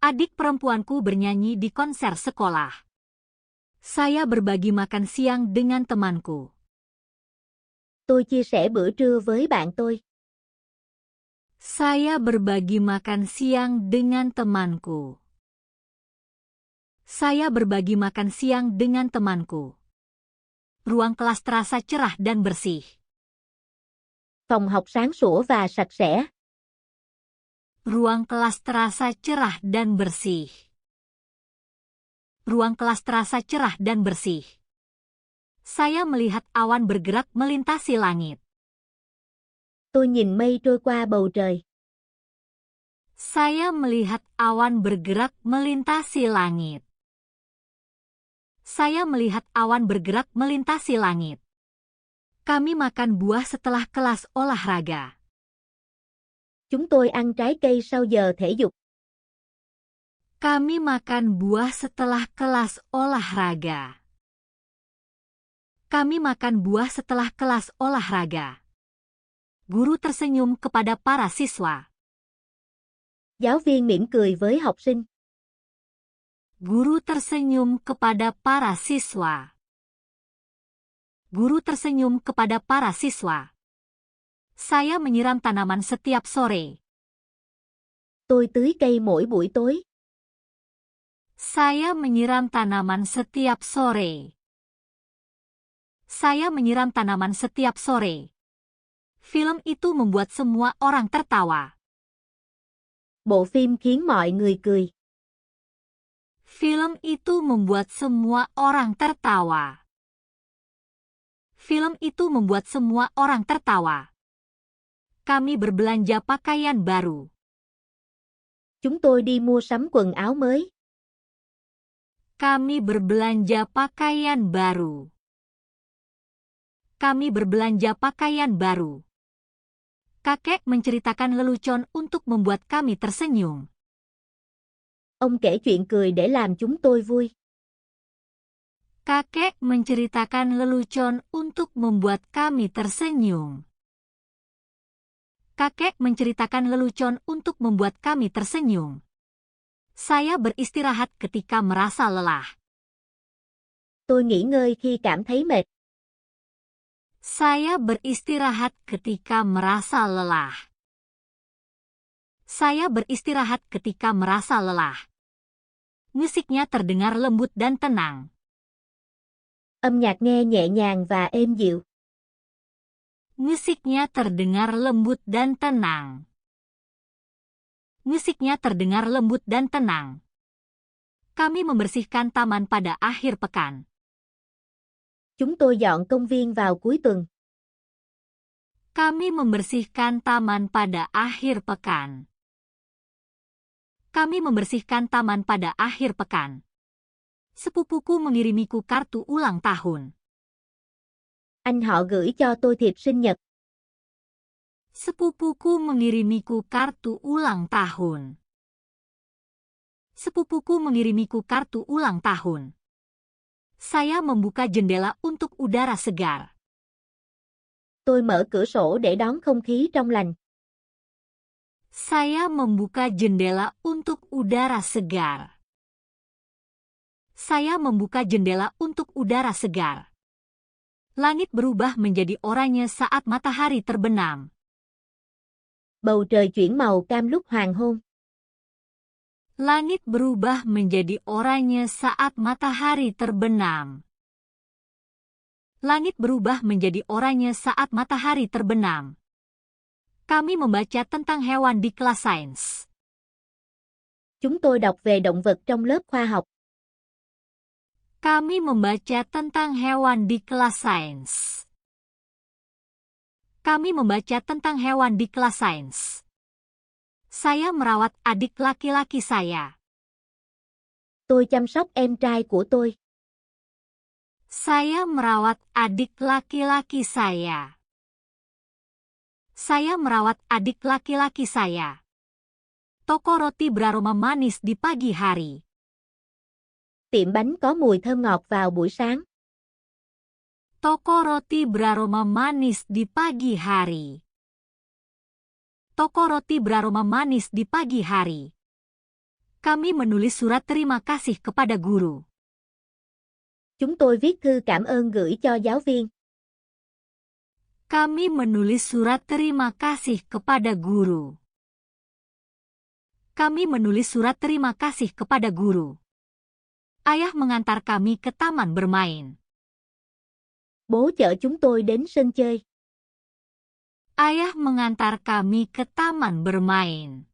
Adik perempuanku bernyanyi di konser sekolah. Saya berbagi makan siang dengan temanku. Tôi chia sẻ bữa trưa với bạn tôi. Saya berbagi makan siang dengan temanku. Saya berbagi makan siang dengan temanku. Ruang kelas terasa cerah dan bersih. Phòng học sáng sủa và sạch sẽ. Ruang kelas terasa cerah dan bersih. Ruang kelas terasa cerah dan bersih. Saya melihat awan bergerak melintasi langit. Tôi nhìn mây trôi qua bầu trời. Saya melihat awan bergerak melintasi langit. Saya melihat awan bergerak melintasi langit. Kami makan buah setelah kelas olahraga. Chúng tôi ăn trái cây sau giờ thể dục. Kami makan buah setelah kelas olahraga. Kami makan buah setelah kelas olahraga. Guru tersenyum kepada para siswa. Giáo viên mỉm cười với học sinh. Guru tersenyum kepada para siswa. Guru tersenyum kepada para siswa. Saya menyiram tanaman setiap sore. Tôi tưới cây mỗi buổi tối. Saya menyiram tanaman setiap sore. Saya menyiram tanaman setiap sore. Film itu membuat semua orang tertawa. Bộ phim khiến mọi người cười. Film itu membuat semua orang tertawa. Film itu membuat semua orang tertawa. Kami berbelanja pakaian baru. Chúng tôi đi mua sắm quần áo mới. Kami berbelanja pakaian baru. Kami berbelanja pakaian baru. Kakek menceritakan lelucon untuk membuat kami tersenyum. Ông kể chuyện cười để làm chúng tôi vui. Kakek menceritakan lelucon untuk membuat kami tersenyum. Kakek menceritakan lelucon untuk membuat kami tersenyum. Saya beristirahat ketika merasa lelah. Tôi nghỉ ngơi khi cảm thấy mệt. Saya beristirahat ketika merasa lelah. Saya beristirahat ketika merasa lelah. Musiknya terdengar lembut dan tenang. Âm nhạc nghe nhẹ nhàng và êm dịu. Musiknya terdengar lembut dan tenang. Musiknya terdengar lembut dan tenang. Kami membersihkan taman pada akhir pekan. Chúng tôi dọn công viên vào cuối tuần. Kami membersihkan taman pada akhir pekan. Kami membersihkan taman pada akhir pekan. Sepupuku mengirimiku kartu ulang tahun. Anh họ gửi cho tôi thiệp sinh nhật. Sepupuku mengirimiku kartu ulang tahun. Sepupuku mengirimiku kartu ulang tahun. Saya membuka jendela untuk udara segar. Tôi mở cửa sổ để đón không khí trong lành. Saya membuka jendela untuk udara segar. Saya membuka jendela untuk udara segar. Langit berubah menjadi oranye saat matahari terbenam. Bầu trời chuyển màu cam lúc hoàng hôn. Langit berubah menjadi oranye saat matahari terbenam. Langit berubah menjadi oranye saat matahari terbenam. Kami membaca tentang hewan di kelas sains. Chúng tôi đọc về động vật trong lớp khoa học. Kami membaca tentang hewan di kelas sains. Kami membaca tentang hewan di kelas sains. Saya merawat adik laki-laki saya. Tôi chăm sóc em trai của tôi. Saya merawat adik laki-laki saya. Saya merawat adik laki-laki saya. Toko roti beraroma manis di pagi hari. Tiệm bánh có mùi thơm ngọt vào buổi sáng. Toko roti beraroma manis di pagi hari. Toko roti beraroma manis di pagi hari. Kami menulis surat terima kasih kepada guru. Chúng tôi viết thư cảm ơn gửi cho giáo viên. Kami menulis surat terima kasih kepada guru. Kami menulis surat terima kasih kepada guru. Ayah mengantar kami ke taman bermain. Bố chở chúng tôi đến sân chơi. Ayah mengantar kami ke taman bermain.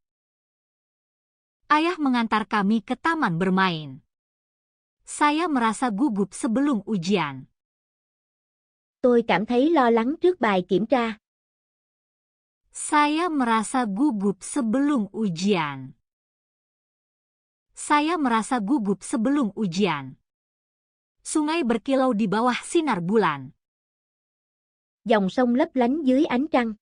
Ayah mengantar kami ke taman bermain. Saya merasa gugup sebelum ujian. Tôi cảm thấy lo lắng trước bài kiểm tra. Saya merasa gugup sebelum ujian. Saya merasa gugup sebelum ujian. Sungai berkilau di bawah sinar bulan. Dòng sông lấp lánh dưới ánh trăng.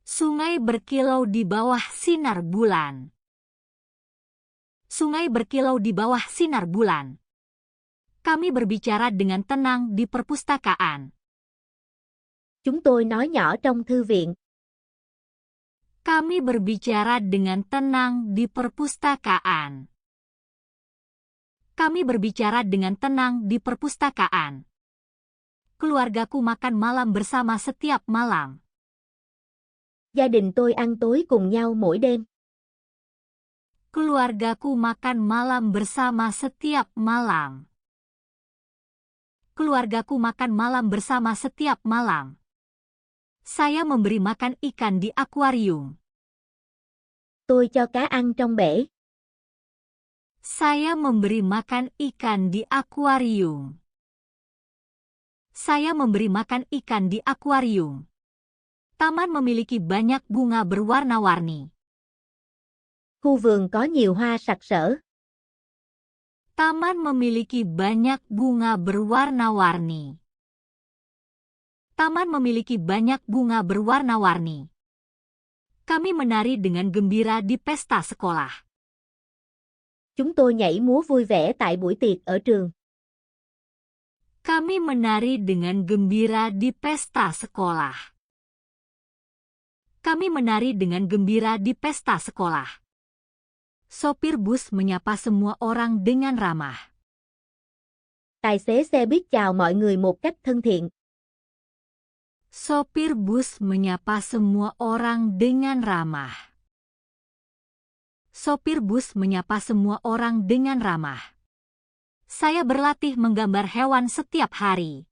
Sungai berkilau di bawah sinar bulan. Sungai berkilau di bawah sinar bulan. Kami berbicara dengan tenang di perpustakaan. Chúng tôi nói nhỏ trong thư viện. Kami berbicara dengan tenang di perpustakaan. Kami berbicara dengan tenang di perpustakaan. Keluargaku makan malam bersama setiap malam. Gia đình tôi ăn tối cùng nhau mỗi đêm. Keluargaku makan malam bersama setiap malam. Keluargaku makan malam bersama setiap malam. Saya memberi makan ikan di akuarium. Tôi cho cá ăn trong bể. Saya memberi makan ikan di akuarium. Saya memberi makan ikan di akuarium. Taman memiliki banyak bunga berwarna-warni. Khu vườn có nhiều hoa sặc sỡ. Taman memiliki banyak bunga berwarna-warni. Taman memiliki banyak bunga berwarna-warni. Kami menari dengan gembira di pesta sekolah. Chúng tôi nhảy múa vui vẻ tại buổi tiệc ở trường. Kami menari dengan gembira di pesta sekolah. Kami menari dengan gembira di pesta sekolah. Sopir bus menyapa semua orang dengan ramah. Tài xế xe buýt chào mọi người một cách thân thiện. Sopir bus menyapa semua orang dengan ramah. Sopir bus menyapa semua orang dengan ramah. Saya berlatih menggambar hewan setiap hari.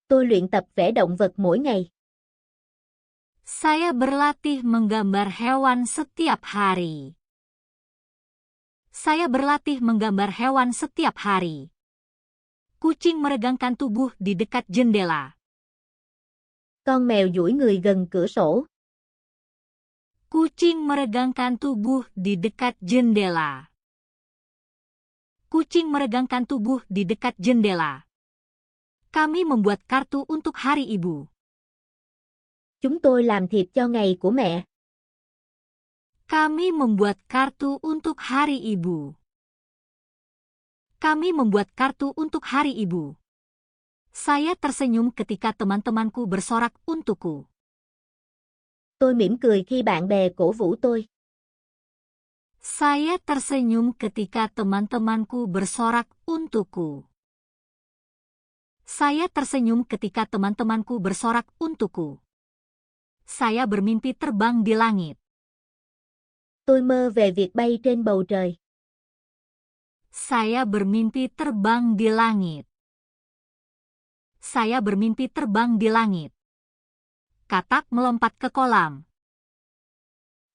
Tôi luyện tập vẽ động vật mỗi ngày. Saya berlatih menggambar hewan setiap hari. Saya berlatih menggambar hewan setiap hari. Kucing meregangkan tubuh di dekat jendela. Con mèo duỗi người gần cửa sổ. Kucing meregangkan tubuh di dekat jendela. Kucing meregangkan tubuh di dekat jendela. Kami membuat kartu untuk Hari Ibu. Chúng tôi làm thiệp cho ngày của mẹ. Kami membuat kartu untuk Hari Ibu. Kami membuat kartu untuk Hari Ibu. Saya tersenyum ketika teman-temanku bersorak untukku. Tôi mỉm cười khi bạn bè cổ vũ tôi. Saya tersenyum ketika teman-temanku bersorak untukku. Saya tersenyum ketika teman-temanku bersorak untukku. Saya bermimpi terbang di langit. Tôi mơ về việc bay trên bầu trời. Saya bermimpi terbang di langit. Saya bermimpi terbang di langit. Katak melompat ke kolam.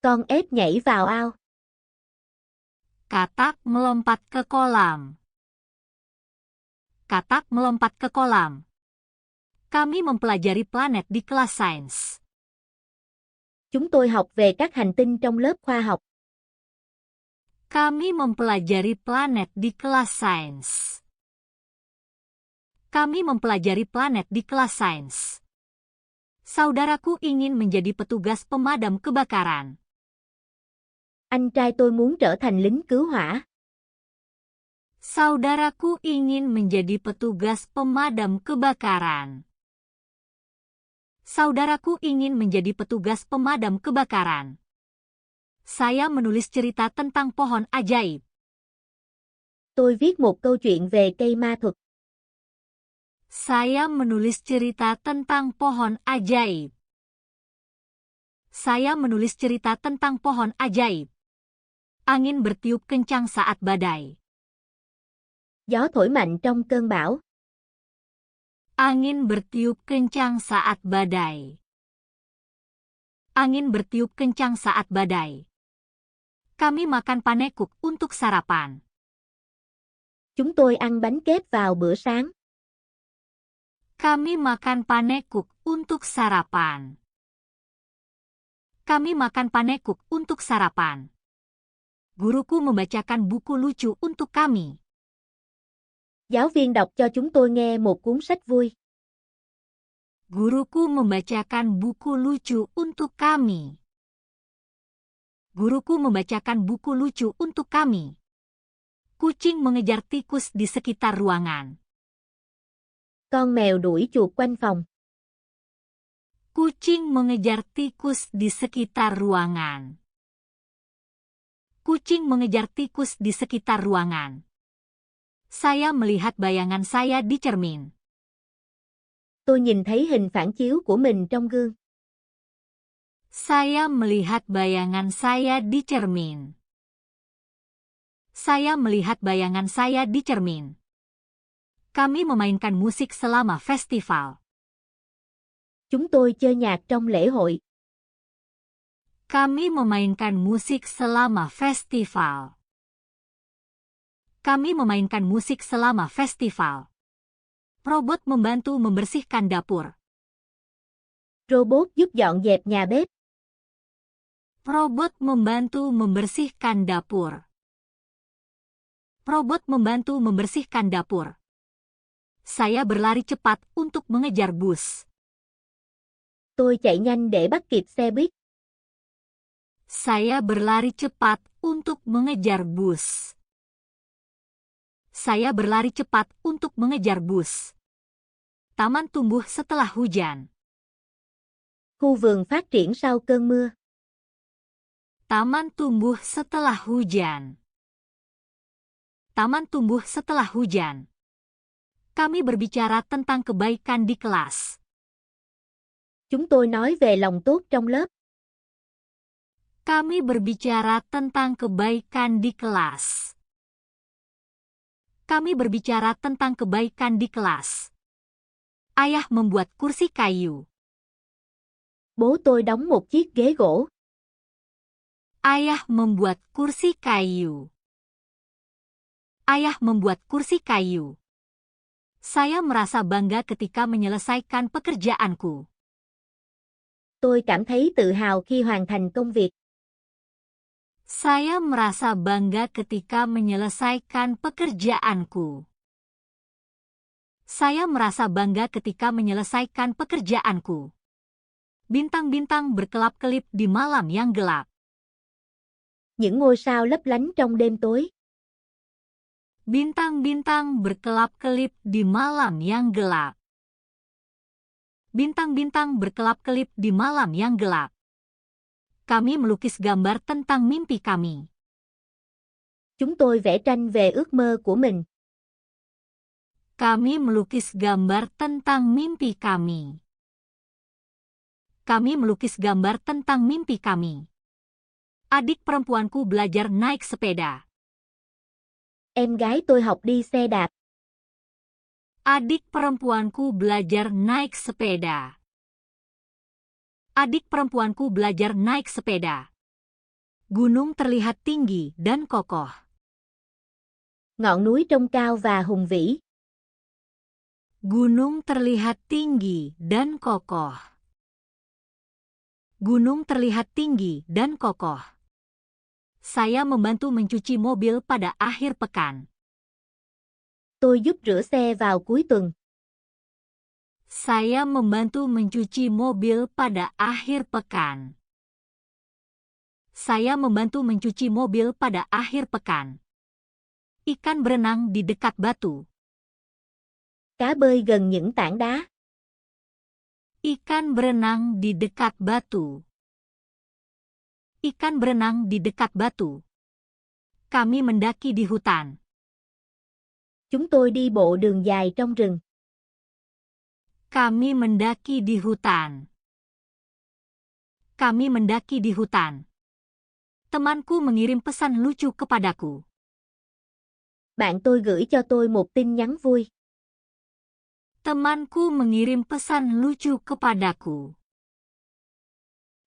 Con ếch nhảy vào ao. Katak melompat ke kolam. Katak melompat ke kolam. Kami mempelajari planet di kelas sains. Chúng tôi học về các hành tinh trong lớp khoa học. Kami mempelajari planet di kelas sains. Kami mempelajari planet di kelas sains. Saudaraku ingin menjadi petugas pemadam kebakaran. Anh trai tôi muốn trở thành lính cứu hỏa. Saudaraku ingin menjadi petugas pemadam kebakaran. Saudaraku ingin menjadi petugas pemadam kebakaran. Saya menulis cerita tentang pohon ajaib. Tôi viết một câu chuyện về cây ma thuật. Saya menulis cerita tentang pohon ajaib. Saya menulis cerita tentang pohon ajaib. Angin bertiup kencang saat badai. Gió thổi mạnh trong cơn bão. Angin bertiup kencang saat badai. Angin bertiup kencang saat badai. Kami makan panekuk untuk sarapan. Chúng tôi ăn bánh kếp vào bữa sáng. Kami makan panekuk untuk sarapan. Kami makan panekuk untuk sarapan. Guruku membacakan buku lucu untuk kami. Giáo viên đọc cho chúng tôi nghe một cuốn sách vui. Guruku membacakan buku lucu untuk kami. Guruku membacakan buku lucu untuk kami. Kucing mengejar tikus di sekitar ruangan. Con mèo đuổi chuột quanh phòng. Kucing mengejar tikus di sekitar ruangan. Kucing mengejar tikus di sekitar ruangan. Saya melihat bayangan saya di cermin. Tôi nhìn thấy hình phản chiếu của mình trong gương. Saya melihat bayangan saya di cermin. Saya melihat bayangan saya di cermin. Kami memainkan musik selama festival. Chúng tôi chơi nhạc trong lễ hội. Kami memainkan musik selama festival. Kami memainkan musik selama festival. Robot membantu membersihkan dapur. Robot giúp dọn dẹp nhà bếp. Robot membantu membersihkan dapur. Robot membantu membersihkan dapur. Saya berlari cepat untuk mengejar bus. Tôi chạy nhanh để bắt kịp xe buýt. Saya berlari cepat untuk mengejar bus. Saya berlari cepat untuk mengejar bus. Taman tumbuh setelah hujan. Khu vườn phát triển sau cơn mưa. Taman tumbuh setelah hujan. Taman tumbuh setelah hujan. Kami berbicara tentang kebaikan di kelas. Chúng tôi nói về lòng tốt trong lớp. Kami berbicara tentang kebaikan di kelas. Kami berbicara tentang kebaikan di kelas. Ayah membuat kursi kayu. Bố tôi đóng một chiếc ghế gỗ. Ayah membuat kursi kayu. Ayah membuat kursi kayu. Saya merasa bangga ketika menyelesaikan pekerjaanku. Tôi cảm thấy tự hào khi hoàn thành công việc. Saya merasa bangga ketika menyelesaikan pekerjaanku. Saya merasa bangga ketika menyelesaikan pekerjaanku. Bintang-bintang berkelap-kelip di malam yang gelap. Những ngôi sao lấp lánh trong đêm tối. Bintang-bintang berkelap-kelip di malam yang gelap. Bintang-bintang berkelap-kelip di malam yang gelap. Kami melukis gambar tentang mimpi kami. Chúng tôi vẽ tranh về ước mơ của mình. Kami melukis gambar tentang mimpi kami. Kami melukis gambar tentang mimpi kami. Adik perempuanku belajar naik sepeda. Em gái tôi học đi xe đạp. Adik perempuanku belajar naik sepeda. Adik perempuanku belajar naik sepeda. Gunung terlihat tinggi dan kokoh. Ngọn núi trông cao và hùng vĩ. Gunung terlihat tinggi dan kokoh. Gunung terlihat tinggi dan kokoh. Saya membantu mencuci mobil pada akhir pekan. Tôi giúp rửa xe vào cuối tuần. Saya membantu mencuci mobil pada akhir pekan. Saya membantu mencuci mobil pada akhir pekan. Ikan berenang di dekat batu. Cá bơi gần những tảng đá. Ikan berenang di dekat batu. Ikan berenang di dekat batu. Kami mendaki di hutan. Chúng tôi đi bộ đường dài trong rừng. Kami mendaki di hutan. Kami mendaki di hutan. Temanku mengirim pesan lucu kepadaku. Bạn tôi gửi cho tôi một tin nhắn vui. Temanku mengirim pesan lucu kepadaku.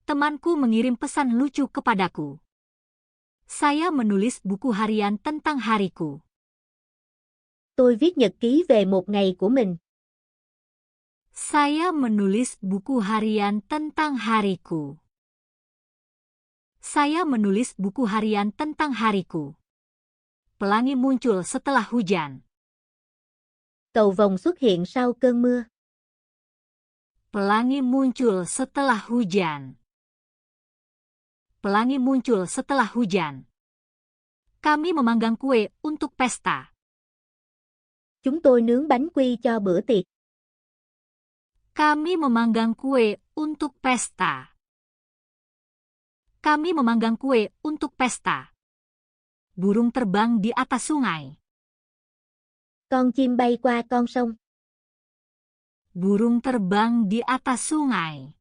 Temanku mengirim pesan lucu kepadaku. Saya menulis buku harian tentang hariku. Tôi viết nhật ký về một ngày của mình. Saya menulis buku harian tentang hariku. Saya menulis buku harian tentang hariku. Pelangi muncul setelah hujan. Cầu vồng xuất hiện sau cơn mưa. Pelangi muncul setelah hujan. Pelangi muncul setelah hujan. Kami memanggang kue untuk pesta. Chúng tôi nướng bánh quy cho bữa tiệc. Kami memanggang kue untuk pesta. Kami memanggang kue untuk pesta. Burung terbang di atas sungai. Con chim bay qua con sông. Burung terbang di atas sungai.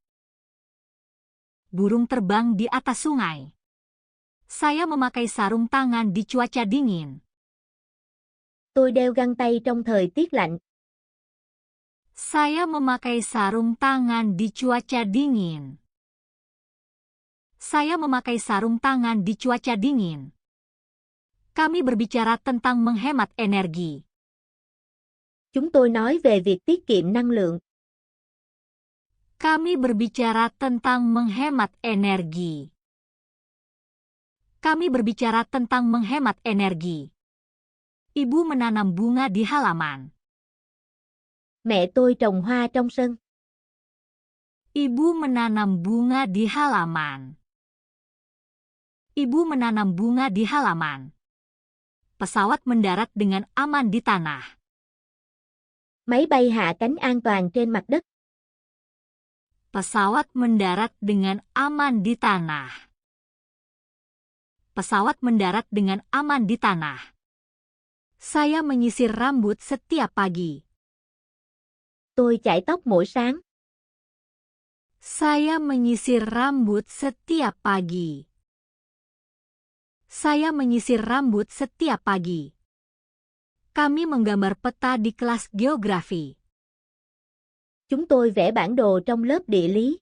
Burung terbang di atas sungai. Saya memakai sarung tangan di cuaca dingin. Tôi đeo găng tay trong thời tiết lạnh. Saya memakai sarung tangan di cuaca dingin. Saya memakai sarung tangan di cuaca dingin. Kami berbicara tentang menghemat energi. Chúng tôi nói về việc tiết kiệm năng lượng. Kami berbicara tentang menghemat energi. Kami berbicara tentang menghemat energi. Ibu menanam bunga di halaman. Mẹ tôi trồng hoa trong sân. Ibu menanam bunga di halaman. Ibu menanam bunga di halaman. Pesawat mendarat dengan aman di tanah. Máy bay hạ cánh an toàn trên mặt đất. Pesawat mendarat dengan aman di tanah. Pesawat mendarat dengan aman di tanah. Saya menyisir rambut setiap pagi. Tôi chải tóc mỗi sáng. Saya menyisir rambut setiap pagi. Saya menyisir rambut setiap pagi. Kami menggambar peta di kelas geografi. Chúng tôi vẽ bản đồ trong lớp địa lý.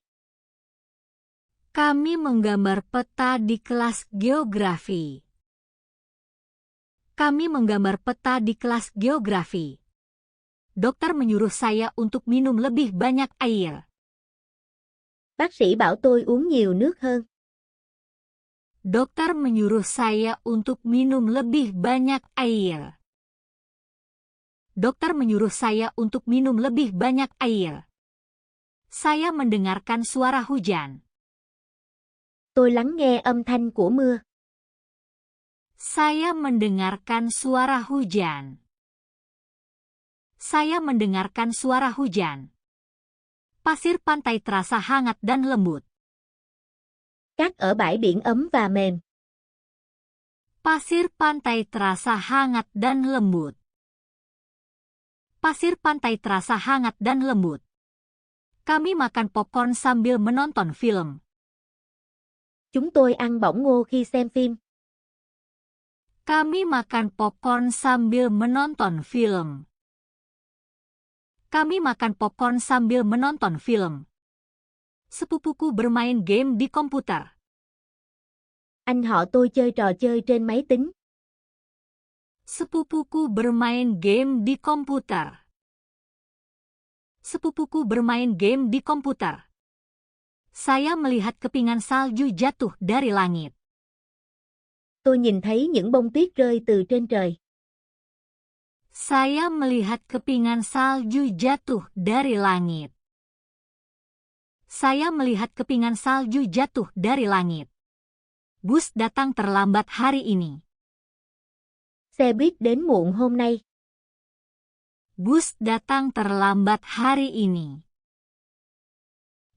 Kami menggambar peta di kelas geografi. Kami menggambar peta di kelas geografi. Dokter menyuruh saya untuk minum lebih banyak air. Bác sĩ bảo tôi uống nhiều nước hơn. Dokter menyuruh saya untuk minum lebih banyak air. Dokter menyuruh saya untuk minum lebih banyak air. Saya mendengarkan suara hujan. Tôi lắng nghe âm thanh của mưa. Saya mendengarkan suara hujan. Saya mendengarkan suara hujan. Pasir pantai terasa hangat dan lembut. Cát ở bãi biển ấm và mềm. Pasir pantai terasa hangat dan lembut. Pasir pantai terasa hangat dan lembut. Kami makan popcorn sambil menonton film. Chúng tôi ăn bỏng ngô khi xem phim. Kami makan popcorn sambil menonton film. Kami makan popcorn sambil menonton film. Sepupuku bermain game di komputer. Anh họ tôi chơi trò chơi trên máy tính. Sepupuku bermain game di komputer. Sepupuku bermain game di komputer. Saya melihat kepingan salju jatuh dari langit. Tôi nhìn thấy những bông tuyết rơi từ trên trời. Saya melihat kepingan salju jatuh dari langit. Saya melihat kepingan salju jatuh dari langit. Bus datang terlambat hari ini. Xe buýt đến muộn hôm nay. Bus datang terlambat hari ini.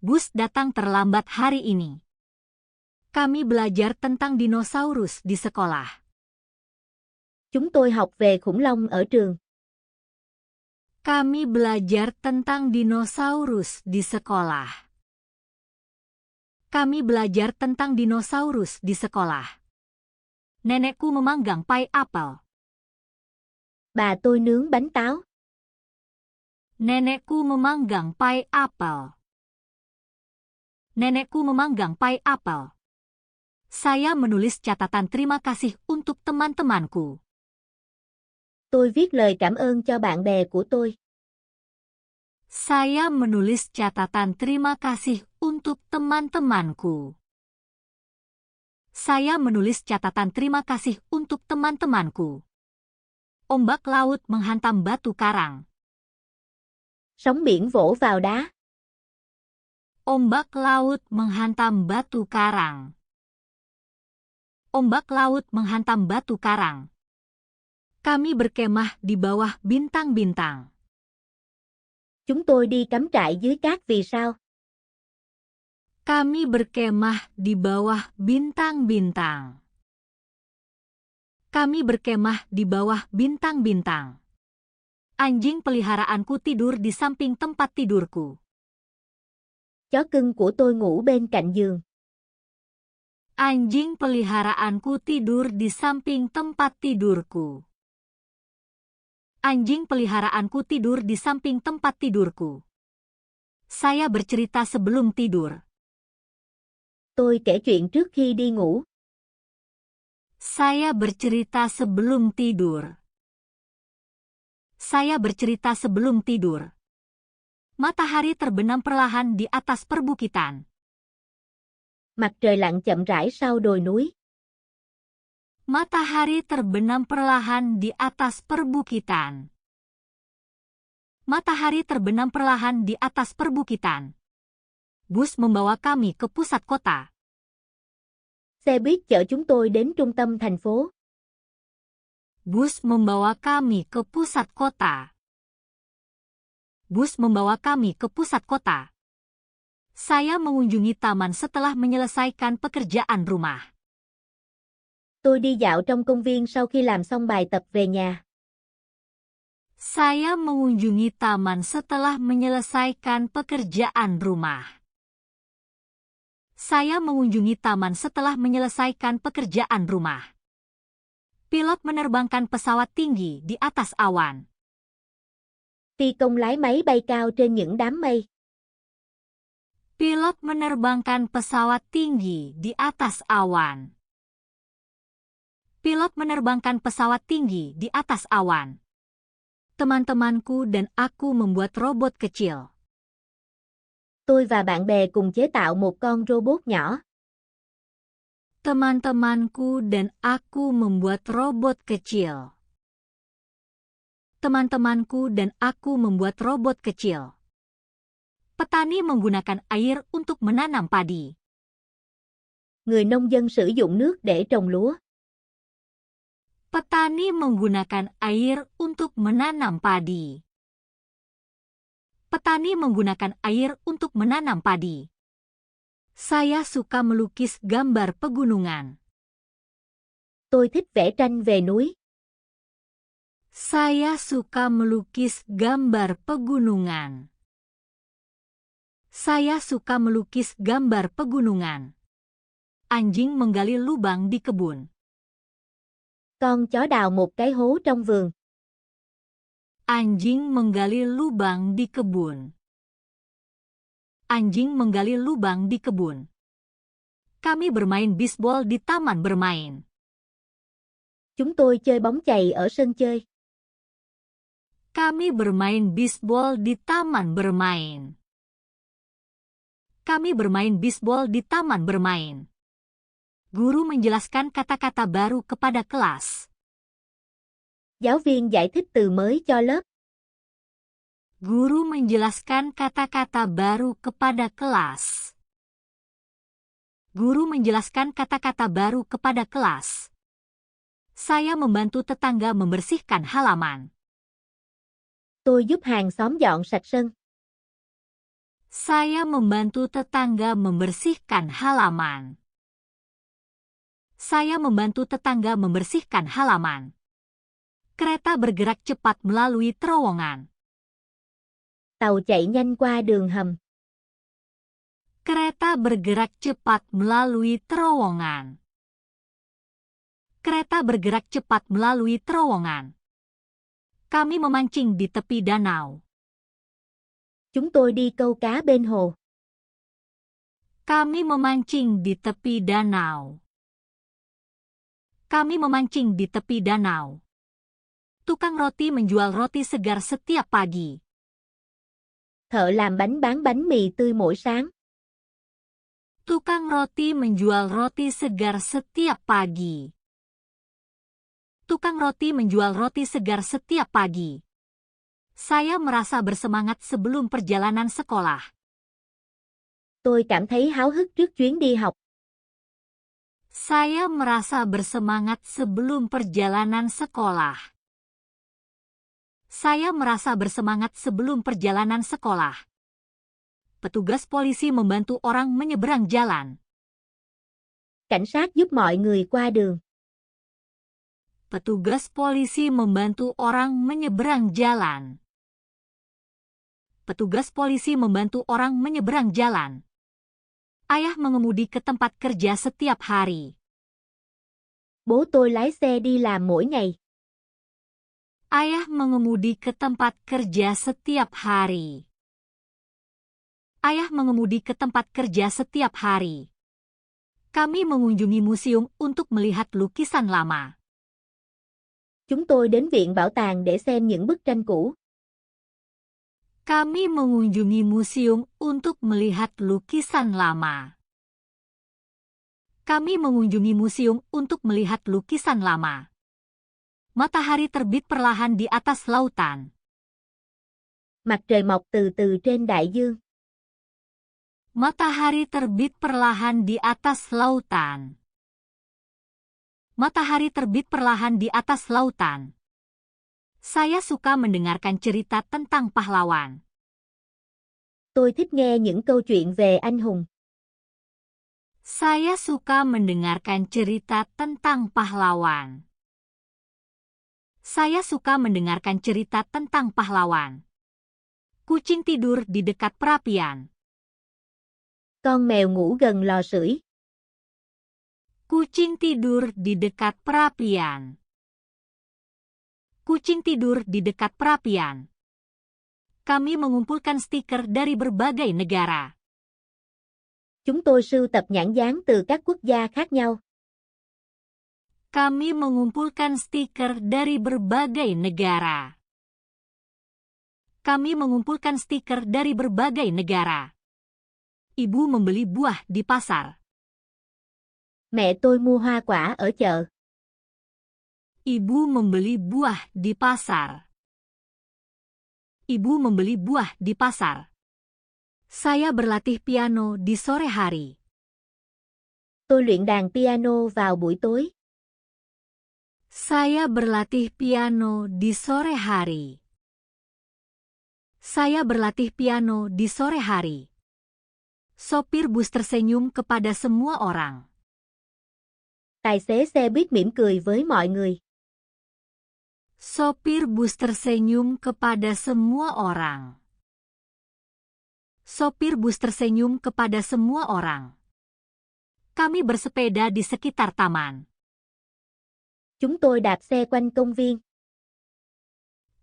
Bus datang terlambat hari ini. Kami belajar tentang dinosaurus di sekolah. Chúng tôi học về khủng long ở trường. Kami belajar tentang dinosaurus di sekolah. Kami belajar tentang dinosaurus di sekolah. Nenekku memanggang pai apel. Bà tôi nướng bánh táo. Nenekku memanggang pai apel. Nenekku memanggang pai apel. Saya menulis catatan terima kasih untuk teman-temanku. Tôi viết lời cảm ơn cho bạn bè của tôi. Saya menulis catatan terima kasih untuk teman-temanku. Saya menulis catatan terima kasih untuk teman-temanku. Ombak laut menghantam batu karang. Sóng biển vỗ vào đá. Ombak laut menghantam batu karang. Ombak laut menghantam batu karang. Kami berkemah di bawah bintang-bintang. Chúng tôi đi cắm trại dưới cát vì sao. Kami berkemah di bawah bintang-bintang. Kami berkemah di bawah bintang-bintang. Anjing peliharaanku tidur di samping tempat tidurku. Chó cưng của tôi ngủ bên cạnh giường. Anjing peliharaanku tidur di samping tempat tidurku. Anjing peliharaanku tidur di samping tempat tidurku. Saya bercerita sebelum tidur. Tôi kể chuyện trước khi đi ngủ. Saya bercerita sebelum tidur. Saya bercerita sebelum tidur. Matahari terbenam perlahan di atas perbukitan. Mặt trời lặn chậm rãi sau đồi núi. Matahari terbenam perlahan di atas perbukitan. Matahari terbenam perlahan di atas perbukitan. Bus membawa kami ke pusat kota. Xe buýt chở chúng tôi đến trung tâm thành phố. Bus membawa kami ke pusat kota. Bus membawa kami ke pusat kota. Saya mengunjungi taman setelah menyelesaikan pekerjaan rumah. Tôi đi dạo trong công viên sau khi làm xong bài tập về nhà. Saya mengunjungi taman setelah menyelesaikan pekerjaan rumah. Saya mengunjungi taman setelah menyelesaikan pekerjaan rumah. Pilot menerbangkan pesawat tinggi di atas awan. Phi công lái máy bay cao trên những đám mây. Pilot menerbangkan pesawat tinggi di atas awan. Pilot menerbangkan pesawat tinggi di atas awan. Teman-temanku dan aku membuat robot kecil. Tôi và bạn bè cùng chế tạo một con robot nhỏ. Teman-temanku dan aku membuat robot kecil. Teman-temanku dan aku membuat robot kecil. Petani menggunakan air untuk menanam padi. Người nông dân sử dụng nước để trồng lúa. Petani menggunakan air untuk menanam padi. Petani menggunakan air untuk menanam padi. Saya suka melukis gambar pegunungan. Tôi thích vẽ tranh về núi. Saya suka melukis gambar pegunungan. Saya suka melukis gambar pegunungan. Anjing menggali lubang di kebun. Con chó đào một cái hố trong vườn. Anjing menggali lubang di kebun. Anjing menggali lubang di kebun. Kami bermain bisbol di taman bermain. Chúng tôi chơi bóng chày ở sân chơi. Kami bermain bisbol di taman bermain. Kami bermain bisbol di taman bermain. Guru menjelaskan kata-kata baru kepada kelas. Giáo viên giải thích từ mới cho lớp. Guru menjelaskan kata-kata baru kepada kelas. Guru menjelaskan kata-kata baru kepada kelas. Saya membantu tetangga membersihkan halaman. Tôi giúp hàng xóm dọn sạch sân. Saya membantu tetangga membersihkan halaman. Saya membantu tetangga membersihkan halaman. Kereta bergerak cepat melalui terowongan. Tàu chạy nhanh qua đường hầm. Kereta bergerak cepat melalui terowongan. Kereta bergerak cepat melalui terowongan. Kami memancing di tepi danau. Chúng tôi đi câu cá bên hồ. Kami memancing di tepi danau. Kami memancing di tepi danau. Tukang roti menjual roti segar setiap pagi. Thợ làm bánh bán bánh mì tươi mỗi sáng. Tukang roti menjual roti segar setiap pagi. Tukang roti menjual roti segar setiap pagi. Saya merasa bersemangat sebelum perjalanan sekolah. Tôi cảm thấy háo hức trước chuyến đi học. Saya merasa bersemangat sebelum perjalanan sekolah. Saya merasa bersemangat sebelum perjalanan sekolah. Petugas polisi membantu orang menyeberang jalan. Cảnh sát giúp mọi người qua đường. Petugas polisi membantu orang menyeberang jalan. Petugas polisi membantu orang menyeberang jalan. Ayah mengemudi ke tempat kerja setiap hari. Bố tôi lái xe đi làm mỗi ngày. Ayah mengemudi ke tempat kerja setiap hari. Ayah mengemudi ke tempat kerja setiap hari. Kami mengunjungi museum untuk melihat lukisan lama. Chúng tôi đến viện bảo tàng để xem những bức tranh cũ. Kami mengunjungi museum untuk melihat lukisan lama. Kami mengunjungi museum untuk melihat lukisan lama. Matahari terbit perlahan di atas lautan. Mặt trời mọc từ từ trên đại dương. Matahari terbit perlahan di atas lautan. Matahari terbit perlahan di atas lautan. Saya suka mendengarkan cerita tentang pahlawan. Tôi thích nghe những câu chuyện về anh hùng. Saya suka mendengarkan cerita tentang pahlawan. Saya suka mendengarkan cerita tentang pahlawan. Kucing tidur di dekat perapian. Con mèo ngủ gần lò sưởi. Kucing tidur di dekat perapian. Kucing tidur di dekat perapian. Kami mengumpulkan stiker dari berbagai negara. Chúng tôi sưu tập nhãn dán từ các quốc gia khác nhau. Kami mengumpulkan stiker dari berbagai negara. Kami mengumpulkan stiker dari berbagai negara. Ibu membeli buah di pasar. Mẹ tôi mua hoa quả ở chợ. Ibu membeli buah di pasar. Ibu membeli buah di pasar. Saya berlatih piano di sore hari. Tôi luyện đàn piano vào buổi tối. Saya berlatih piano di sore hari. Saya berlatih piano di sore hari. Sopir bus tersenyum kepada semua orang. Tài xế xe buýt mỉm cười với mọi người. Sopir bus tersenyum kepada semua orang. Sopir bus tersenyum kepada semua orang. Kami bersepeda di sekitar taman. Chúng tôi đạp xe quanh công viên.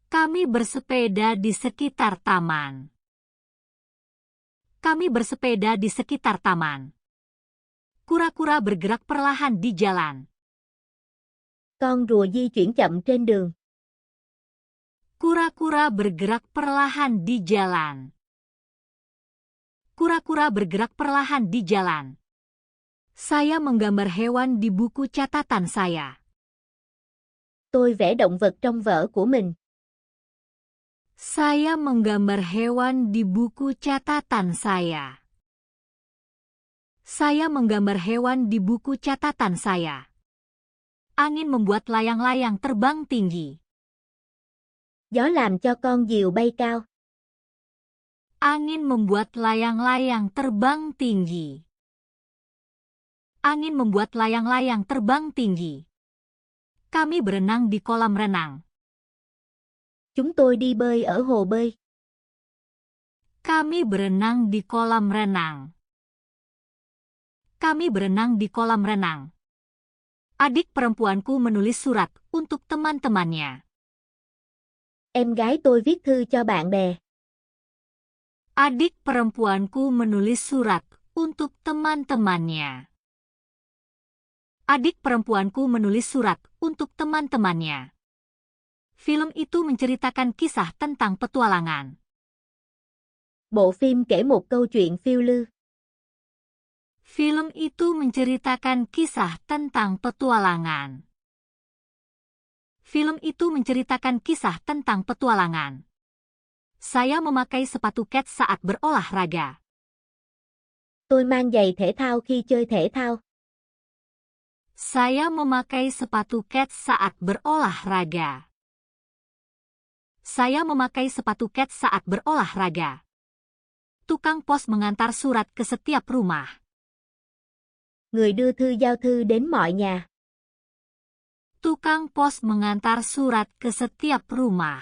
Kami bersepeda di sekitar taman. Kami bersepeda di sekitar taman. Kura-kura bergerak perlahan di jalan. Con rùa di chuyển chậm trên đường. Kura-kura bergerak perlahan di jalan. Kura-kura bergerak perlahan di jalan. Saya menggambar hewan di buku catatan saya. Tôi vẽ động vật trong vở của mình. Saya menggambar hewan di buku catatan saya. Saya menggambar hewan di buku catatan saya. Angin membuat layang-layang terbang tinggi. Gió làm cho con diều bay cao. Angin membuat layang-layang terbang tinggi. Angin membuat layang-layang terbang tinggi. Kami berenang di kolam renang. Chúng tôi đi bơi ở hồ bơi. Kami berenang di kolam renang. Kami berenang di kolam renang. Adik perempuanku menulis surat untuk teman-temannya. Em gái tôi viết thư cho bạn bè. Adik perempuanku menulis surat untuk teman-temannya. Adik perempuanku menulis surat untuk teman-temannya. Film itu menceritakan kisah tentang petualangan. Bộ phim kể một câu chuyện phiêu lưu. Film itu menceritakan kisah tentang petualangan. Film itu menceritakan kisah tentang petualangan. Saya memakai sepatu kets saat berolahraga. Tôi mang giày thể thao khi chơi thể thao. Saya memakai sepatu kets saat berolahraga. Saya memakai sepatu kets saat berolahraga. Tukang pos mengantar surat ke setiap rumah. Người đưa thư giao thư đến mọi nhà. Tukang pos mengantar surat ke setiap rumah.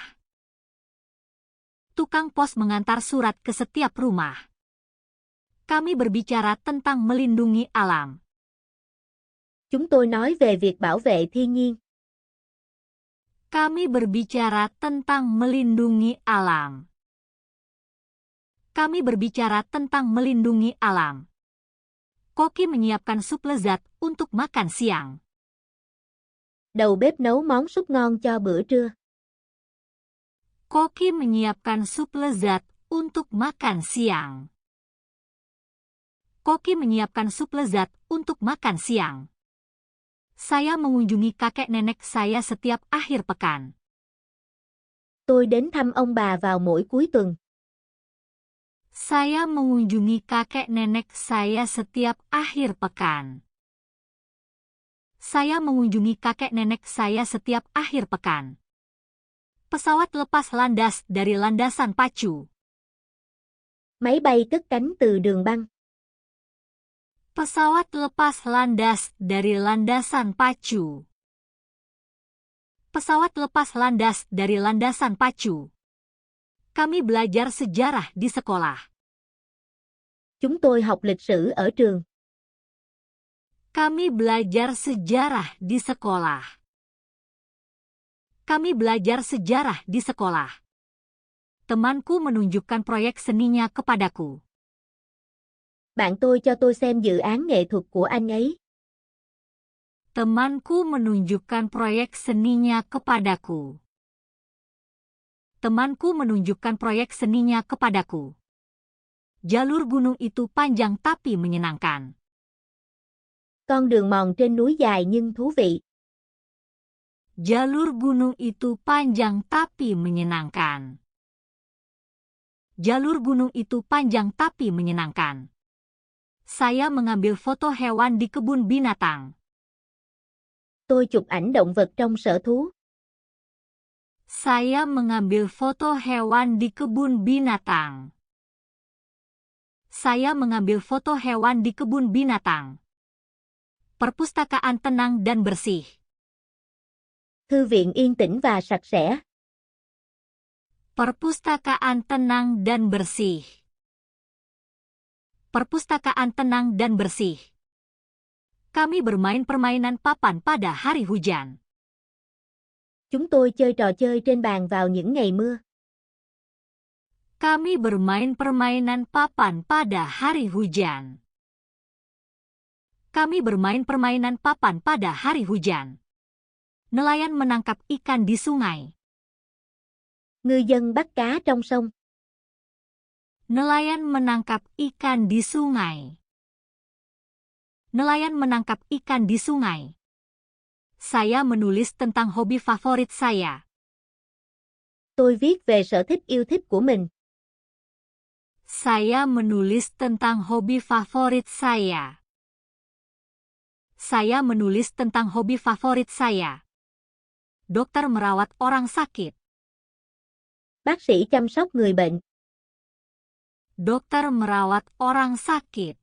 Tukang pos mengantar surat ke setiap rumah. Kami berbicara tentang melindungi alam. Chúng tôi nói về việc bảo vệ thiên nhiên. Kami berbicara tentang melindungi alam. Kami berbicara tentang melindungi alam. Koki menyiapkan sup lezat untuk makan siang. Đầu bếp nấu món súp ngon cho bữa trưa. Koki menyiapkan sup lezat untuk makan siang. Koki menyiapkan sup lezat untuk makan siang. Saya mengunjungi kakek nenek saya setiap akhir pekan. Tôi đến thăm ông bà vào mỗi cuối tuần. Saya mengunjungi kakek nenek saya setiap akhir pekan. Saya mengunjungi kakek nenek saya setiap akhir pekan. Pesawat lepas landas dari landasan pacu. Máy bay cất cánh từ đường băng. Pesawat lepas landas dari landasan pacu. Pesawat lepas landas dari landasan pacu. Kami belajar sejarah di sekolah. Chúng tôi học lịch sử ở trường. Kami belajar sejarah di sekolah. Kami belajar sejarah di sekolah. Temanku menunjukkan proyek seninya kepadaku. Bạn tôi cho tôi xem dự án nghệ thuật của anh ấy. Temanku menunjukkan proyek seninya kepadaku. Temanku menunjukkan proyek seninya kepadaku. Jalur gunung itu panjang tapi menyenangkan. Con đường mòn trên núi dài nhưng thú vị. Jalur gunung itu panjang tapi menyenangkan. Jalur gunung itu panjang tapi menyenangkan. Saya mengambil foto hewan di kebun binatang. Tôi chụp ảnh động vật trong sở thú. Saya mengambil foto hewan di kebun binatang. Saya mengambil foto hewan di kebun binatang. Perpustakaan tenang dan bersih. Thư viện yên tĩnh và sạch sẽ. Perpustakaan tenang dan bersih. Perpustakaan tenang dan bersih. Kami bermain permainan papan pada hari hujan. Chúng tôi chơi trò chơi trên bàn vào những ngày mưa. Kami bermain permainan papan pada hari hujan. Kami bermain permainan papan pada hari hujan. Nelayan menangkap ikan di sungai. Ngư dân bắt cá trong sông. Nelayan menangkap ikan di sungai. Nelayan menangkap ikan di sungai. Saya menulis tentang hobi favorit saya. Tôi viết về sở thích yêu thích của mình. Saya menulis tentang hobi favorit saya. Saya menulis tentang hobi favorit saya. Dokter merawat orang sakit. Bác sĩ chăm sóc người bệnh. Dokter merawat orang sakit.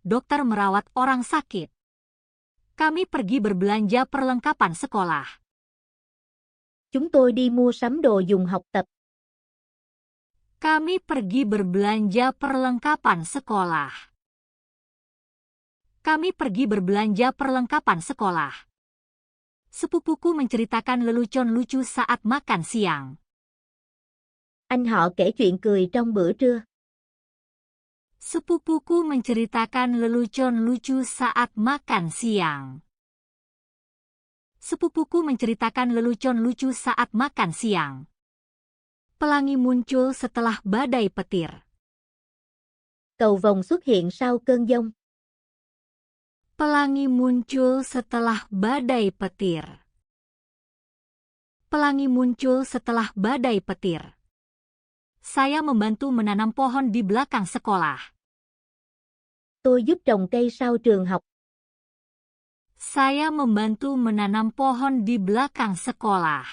Dokter merawat orang sakit. Kami pergi berbelanja perlengkapan sekolah. Chúng tôi đi mua sắm đồ dùng học tập. Kami pergi berbelanja perlengkapan sekolah. Kami pergi berbelanja perlengkapan sekolah. Sepupuku menceritakan lelucon lucu saat makan siang. Anh họ kể chuyện cười trong bữa trưa. Sepupuku menceritakan lelucon lucu saat makan siang. Sepupuku menceritakan lelucon lucu saat makan siang. Pelangi muncul setelah badai petir. Cầu vồng xuất hiện sau cơn giông. Pelangi muncul setelah badai petir. Pelangi muncul setelah badai petir. Saya membantu menanam pohon di belakang sekolah. Tôi giúp trồng cây sau trường học. Saya membantu menanam pohon di belakang sekolah.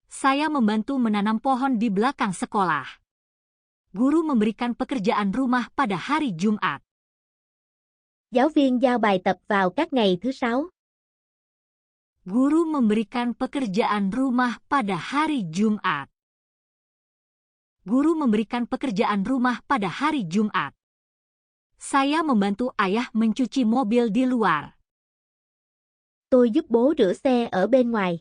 Saya membantu menanam pohon di belakang sekolah. Guru memberikan pekerjaan rumah pada hari Jumat. Giáo viên giao bài tập vào các ngày thứ Sáu. Guru memberikan pekerjaan rumah pada hari Jumat. Guru memberikan pekerjaan rumah pada hari Jumat. Saya membantu ayah mencuci mobil di luar. Tôi giúp bố rửa xe ở bên ngoài.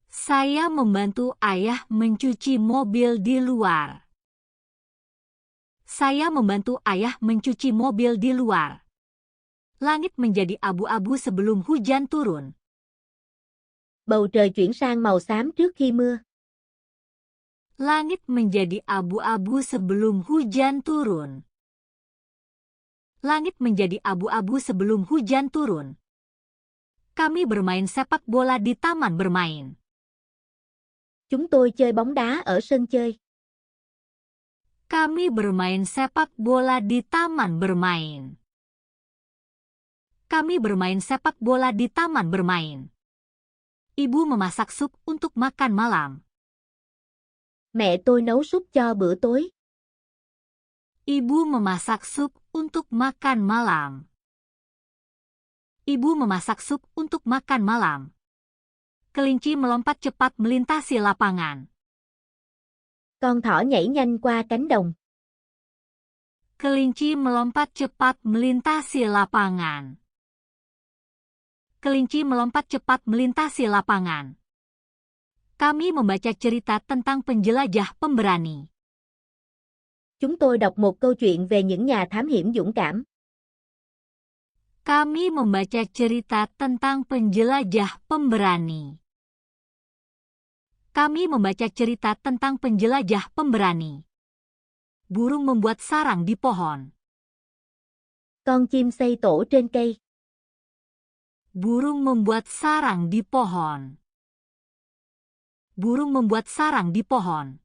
Saya membantu ayah mencuci mobil di luar. Saya membantu ayah mencuci mobil di luar. Langit menjadi abu-abu sebelum hujan turun. Bầu trời chuyển sang màu xám trước khi mưa. Langit menjadi abu-abu sebelum hujan turun. Langit menjadi abu-abu sebelum hujan turun. Kami bermain sepak bola di taman bermain. Chúng tôi chơi bóng đá ở sân chơi. Kami bermain sepak bola di taman bermain. Kami bermain sepak bola di taman bermain. Ibu memasak sup untuk makan malam. Mẹ tôi nấu súp cho bữa tối. Ibu memasak sup untuk makan malam. Ibu memasak sup untuk makan malam. Kelinci melompat cepat melintasi lapangan. Con thỏ nhảy nhanh qua cánh đồng. Kelinci melompat cepat melintasi lapangan. Kelinci melompat cepat melintasi lapangan. Kami membaca cerita tentang penjelajah pemberani. Chúng tôi đọc một câu chuyện về những nhà thám hiểm dũng cảm. Kami membaca cerita tentang penjelajah pemberani. Kami membaca cerita tentang penjelajah pemberani. Burung membuat sarang di pohon. Con chim xây tổ trên cây. Burung membuat sarang di pohon. Burung membuat sarang di pohon.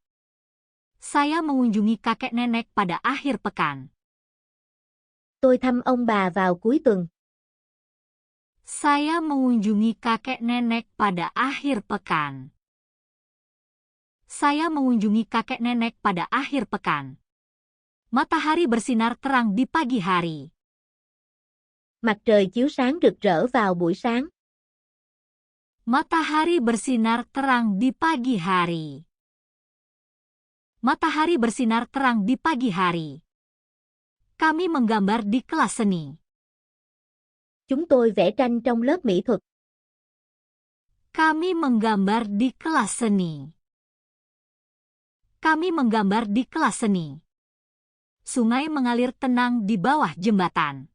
Saya mengunjungi kakek nenek pada akhir pekan. Tôi thăm ông bà vào cuối tuần. Saya mengunjungi kakek nenek pada akhir pekan. Saya mengunjungi kakek nenek pada akhir pekan. Matahari bersinar terang di pagi hari. Mặt trời chiếu sáng rực rỡ vào buổi sáng. Matahari bersinar terang di pagi hari. Matahari bersinar terang di pagi hari. Kami menggambar di kelas seni. Chúng tôi vẽ tranh trong lớp mỹ thuật. Kami menggambar di kelas seni. Kami menggambar di kelas seni. Sungai mengalir tenang di bawah jembatan.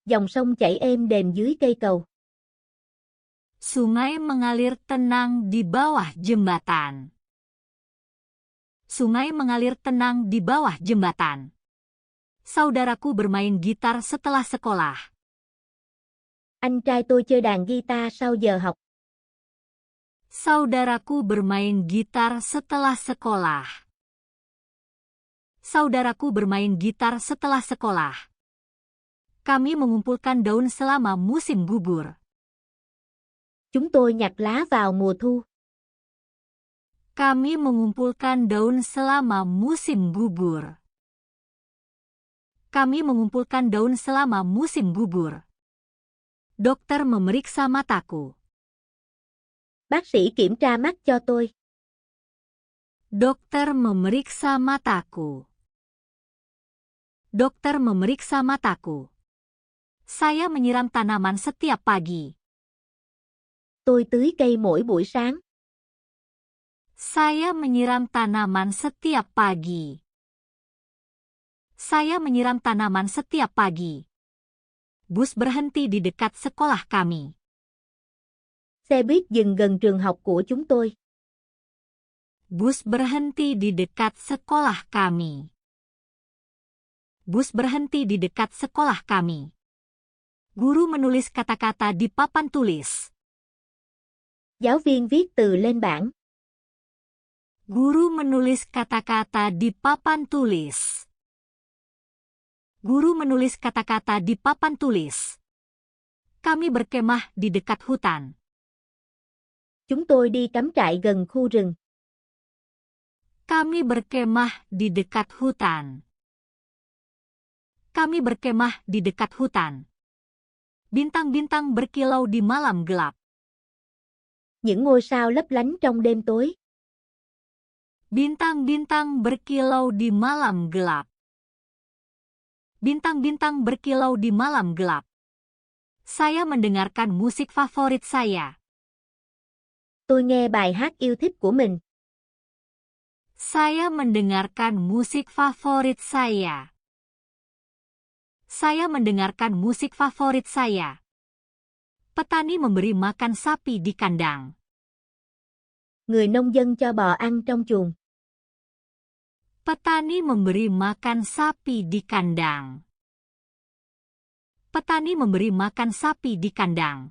Dòng sông chảy êm đềm dưới cây cầu. Sungai mengalir tenang di bawah jembatan. Sungai mengalir tenang di bawah jembatan. Saudaraku bermain gitar setelah sekolah. Anh trai tôi chơi đàn guitar sau giờ học. Saudaraku bermain gitar setelah sekolah. Saudaraku bermain gitar setelah sekolah. Kami mengumpulkan daun selama musim gugur. Chúng tôi nhặt lá vào mùa thu. Kami mengumpulkan daun selama musim gugur. Kami mengumpulkan daun selama musim gugur. Dokter memeriksa mataku. Bác sĩ kiểm tra mắt cho tôi. Dokter memeriksa mataku. Dokter memeriksa mataku. Saya menyiram tanaman setiap pagi. Tôi tưới cây mỗi buổi sáng. Saya menyiram tanaman setiap pagi. Saya menyiram tanaman setiap pagi. Bus berhenti di dekat sekolah kami. Xe buýt dừng gần trường học của chúng tôi. Bus berhenti di dekat sekolah kami. Bus berhenti di dekat sekolah kami. Guru menulis kata-kata di papan tulis. Giáo viên viết từ lên bảng. Guru menulis kata-kata di papan tulis. Guru menulis kata-kata di papan tulis. Kami berkemah di dekat hutan. Chúng tôi đi cắm trại gần khu rừng. Kami berkemah di dekat hutan. Kami berkemah di dekat hutan. Bintang-bintang berkilau di malam gelap. Những ngôi sao lấp lánh trong đêm tối. Bintang-bintang berkilau di malam gelap. Bintang-bintang berkilau di malam gelap. Saya mendengarkan musik favorit saya. Tôi nghe bài hát yêu thích của mình. Saya mendengarkan musik favorit saya. Saya mendengarkan musik favorit saya. Petani memberi makan sapi di kandang. Người nông dân cho bò ăn trong chuồng. Petani memberi makan sapi di kandang. Petani memberi makan sapi di kandang.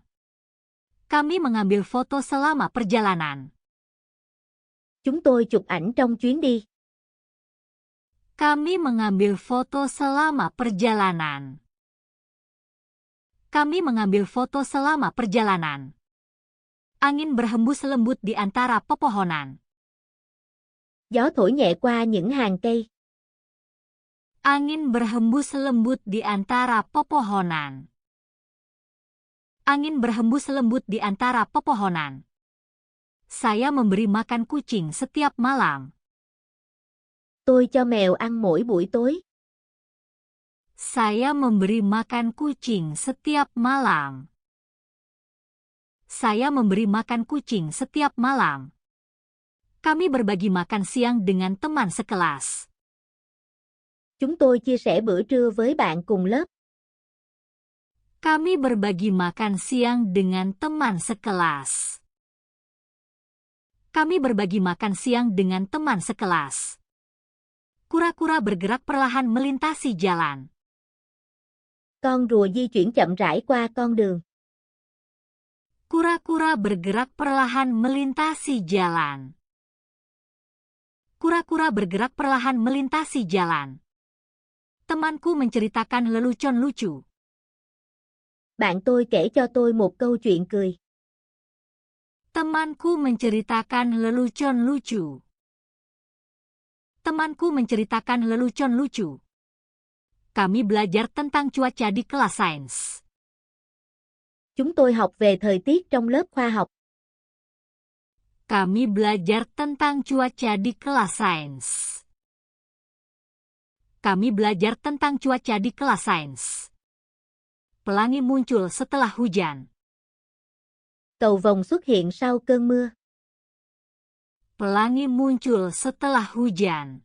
Kami mengambil foto selama perjalanan. Chúng tôi chụp ảnh trong chuyến đi. Kami mengambil foto selama perjalanan. Kami mengambil foto selama perjalanan. Angin berhembus lembut di antara pepohonan. Gió thổi nhẹ qua những hàng cây. Angin berhembus lembut di antara pepohonan. Angin berhembus lembut di antara pepohonan. Saya memberi makan kucing setiap malam. Tôi cho mèo ăn mỗi buổi tối. Saya memberi makan kucing setiap malam. Saya memberi makan kucing setiap malam. Kami berbagi makan siang dengan teman sekelas. Chúng tôi chia sẻ bữa trưa với bạn cùng lớp. Kami berbagi makan siang dengan teman sekelas. Kami berbagi makan siang dengan teman sekelas. Kura-kura bergerak perlahan melintasi jalan. Con rùa di chuyển chậm rãi qua con đường. Kura-kura bergerak perlahan melintasi jalan. Kura-kura bergerak perlahan melintasi jalan. Temanku menceritakan lelucon lucu. Bạn tôi kể cho tôi một câu chuyện cười. Temanku menceritakan lelucon lucu. Temanku menceritakan lelucon lucu. Kami belajar tentang cuaca di kelas sains. Chúng tôi học về thời tiết trong lớp khoa học. Kami belajar tentang cuaca di kelas sains. Kami belajar tentang cuaca di kelas sains. Pelangi muncul setelah hujan. Cầu vồng xuất hiện sau cơn mưa. Pelangi muncul setelah hujan.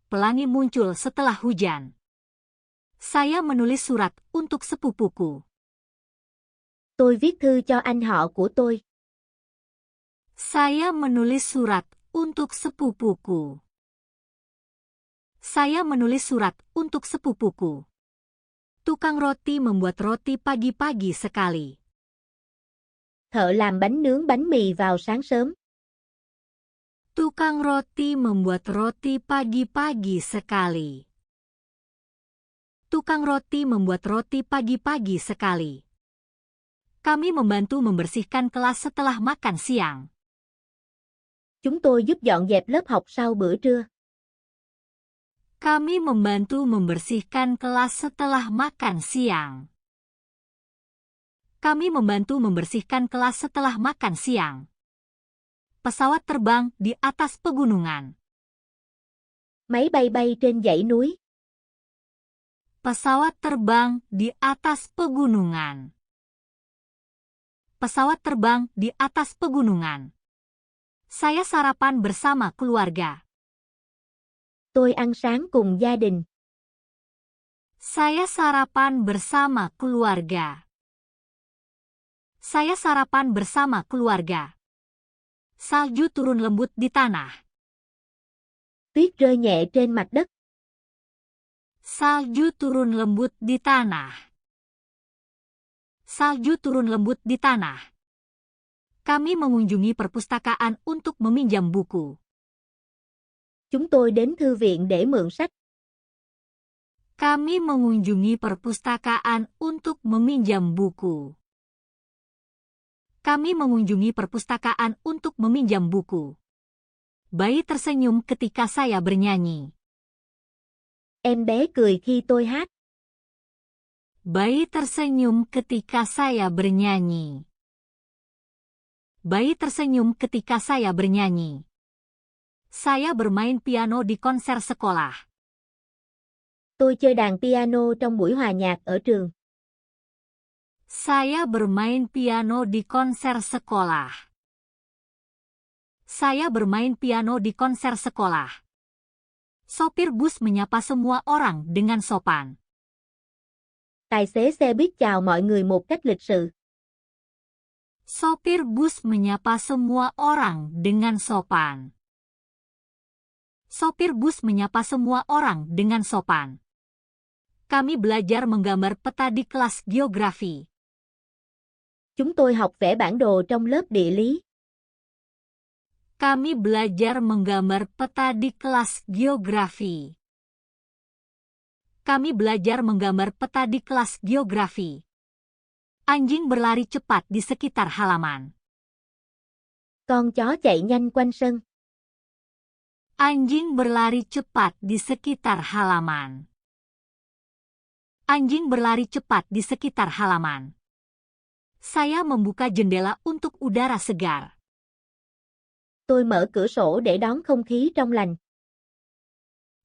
Pelangi muncul setelah hujan. Saya menulis surat untuk sepupuku. Tôi viết thư cho anh họ của tôi. Saya menulis surat untuk sepupuku. Saya menulis surat untuk sepupuku. Tukang roti membuat roti pagi-pagi sekali. Thợ làm bánh nướng bánh mì vào sáng sớm. Tukang roti membuat roti pagi-pagi sekali. Tukang roti membuat roti pagi-pagi sekali. Kami membantu membersihkan kelas setelah makan siang. Chúng tôi giúp dọn dẹp lớp học sau bữa trưa. Kami membantu membersihkan kelas setelah makan siang. Kami membantu membersihkan kelas setelah makan siang. Pesawat terbang di atas pegunungan. Máy bay bay trên dãy núi. Pesawat terbang di atas pegunungan. Pesawat terbang di atas pegunungan. Saya sarapan bersama keluarga. Tôi ăn sáng cùng gia đình. Saya sarapan bersama keluarga. Saya sarapan bersama keluarga. Salju turun lembut di tanah. Tuyết rơi nhẹ trên mặt đất. Salju turun lembut di tanah. Salju turun lembut di tanah. Kami mengunjungi perpustakaan untuk meminjam buku. Chúng tôi đến thư viện để mượn sách. Kami mengunjungi perpustakaan untuk meminjam buku. Kami mengunjungi perpustakaan untuk meminjam buku. Bayi tersenyum ketika saya bernyanyi. Em bé cười khi tôi hát. Bayi tersenyum ketika saya bernyanyi. Bayi tersenyum ketika saya bernyanyi. Saya bermain piano di konser sekolah. Tôi chơi đàn piano trong buổi hòa nhạc ở trường. Saya bermain piano di konser sekolah. Saya bermain piano di konser sekolah. Sopir bus menyapa semua orang dengan sopan. Tài xế xe buýt chào mọi người một cách lịch sự. Sopir bus menyapa semua orang dengan sopan. Sopir bus menyapa semua orang dengan sopan. Kami belajar menggambar peta di kelas geografi. Chúng tôi học vẽ bản đồ trong lớp địa lý. Kami belajar menggambar peta di kelas geografi. Kami belajar menggambar peta di kelas geografi. Anjing berlari cepat di sekitar halaman. Con chó chạy nhanh quanh sân. Anjing berlari cepat di sekitar halaman. Anjing berlari cepat di sekitar halaman. Saya membuka jendela untuk udara segar. Tôi mở cửa sổ để đón không khí trong lành.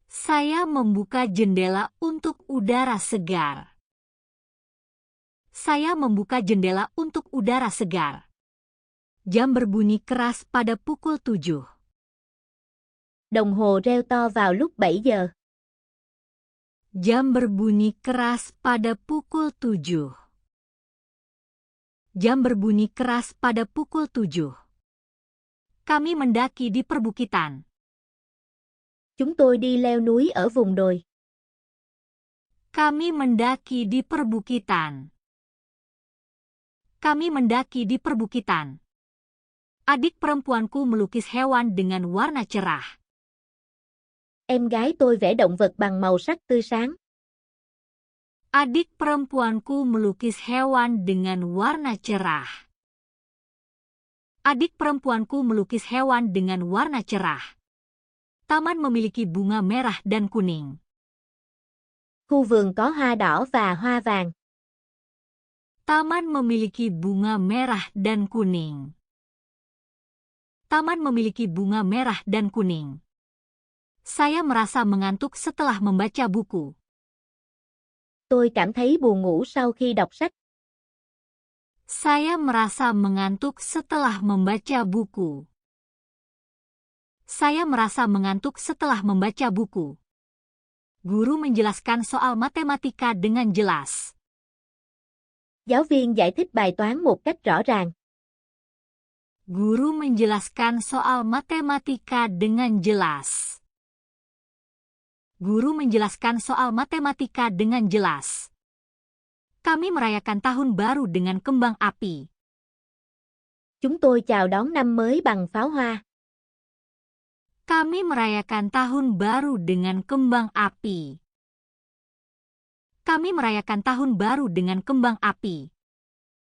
Saya membuka jendela untuk udara segar. Saya membuka jendela untuk udara segar. Jam berbunyi keras pada pukul 7. Đồng hồ reo to vào lúc 7 giờ. Jam berbunyi keras pada pukul 7. Jam berbunyi keras pada pukul 7. Kami mendaki di perbukitan. Chúng tôi đi leo núi ở vùng đồi. Kami mendaki di perbukitan. Kami mendaki di perbukitan. Adik perempuanku melukis hewan dengan warna cerah. Em gái tôi vẽ động vật bằng màu sắc tươi sáng. Adik perempuanku melukis hewan dengan warna cerah. Adik perempuanku melukis hewan dengan warna cerah. Taman memiliki bunga merah dan kuning. Khu vườn có hoa đỏ và hoa vàng. Taman memiliki bunga merah dan kuning. Taman memiliki bunga merah dan kuning. Saya merasa mengantuk setelah membaca buku. Tôi cảm thấy buồn ngủ sau khi đọc sách. Saya merasa mengantuk setelah membaca buku. Saya merasa mengantuk setelah membaca buku. Guru menjelaskan soal matematika dengan jelas. Giáo viên giải thích bài toán một cách rõ ràng. Guru menjelaskan soal matematika dengan jelas. Guru menjelaskan soal matematika dengan jelas. Kami merayakan tahun baru dengan kembang api. Chúng tôi chào đón năm mới bằng pháo hoa. Kami merayakan tahun baru dengan kembang api. Kami merayakan tahun baru dengan kembang api.